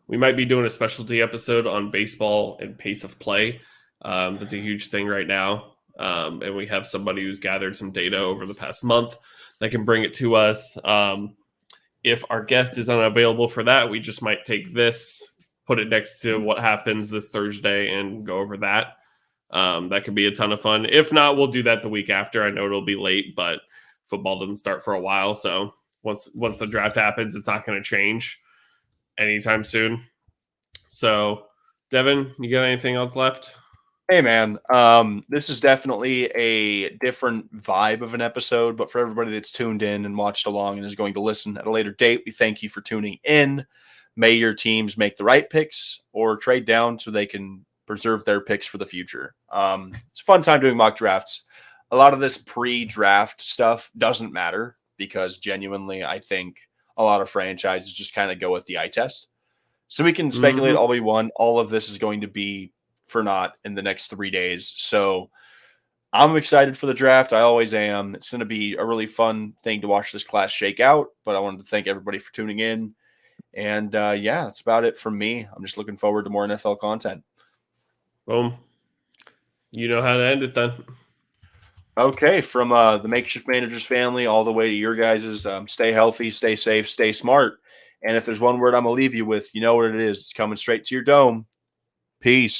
We might be doing a specialty episode on baseball and pace of play. That's a huge thing right now. And we have somebody who's gathered some data over the past month that can bring it to us. If our guest is unavailable for that, we just might take this, put it next to what happens this Thursday, and go over that. That could be a ton of fun. If not, we'll do that the week after. I know it'll be late, but football doesn't start for a while. So once the draft happens, it's not going to change anytime soon. So, Devin, you got anything else left? Hey man, this is definitely a different vibe of an episode, but for everybody that's tuned in and watched along and is going to listen at a later date, we thank you for tuning in. May your teams make the right picks or trade down so they can preserve their picks for the future. It's a fun time doing mock drafts. A lot of this pre-draft stuff doesn't matter because genuinely, I think a lot of franchises just kind of go with the eye test. So we can speculate all we want. All of this is going to be for naught in the next 3 days. So I'm excited for the draft. I always am. It's going to be a really fun thing to watch this class shake out. But I wanted to thank everybody for tuning in. And yeah, that's about it from me. I'm just looking forward to more NFL content. Boom. You know how to end it then. Okay, from the Makeshift Managers family all the way to your guys's, stay healthy, stay safe, stay smart. And if there's one word I'm going to leave you with, you know what it is. It's coming straight to your dome. Peace.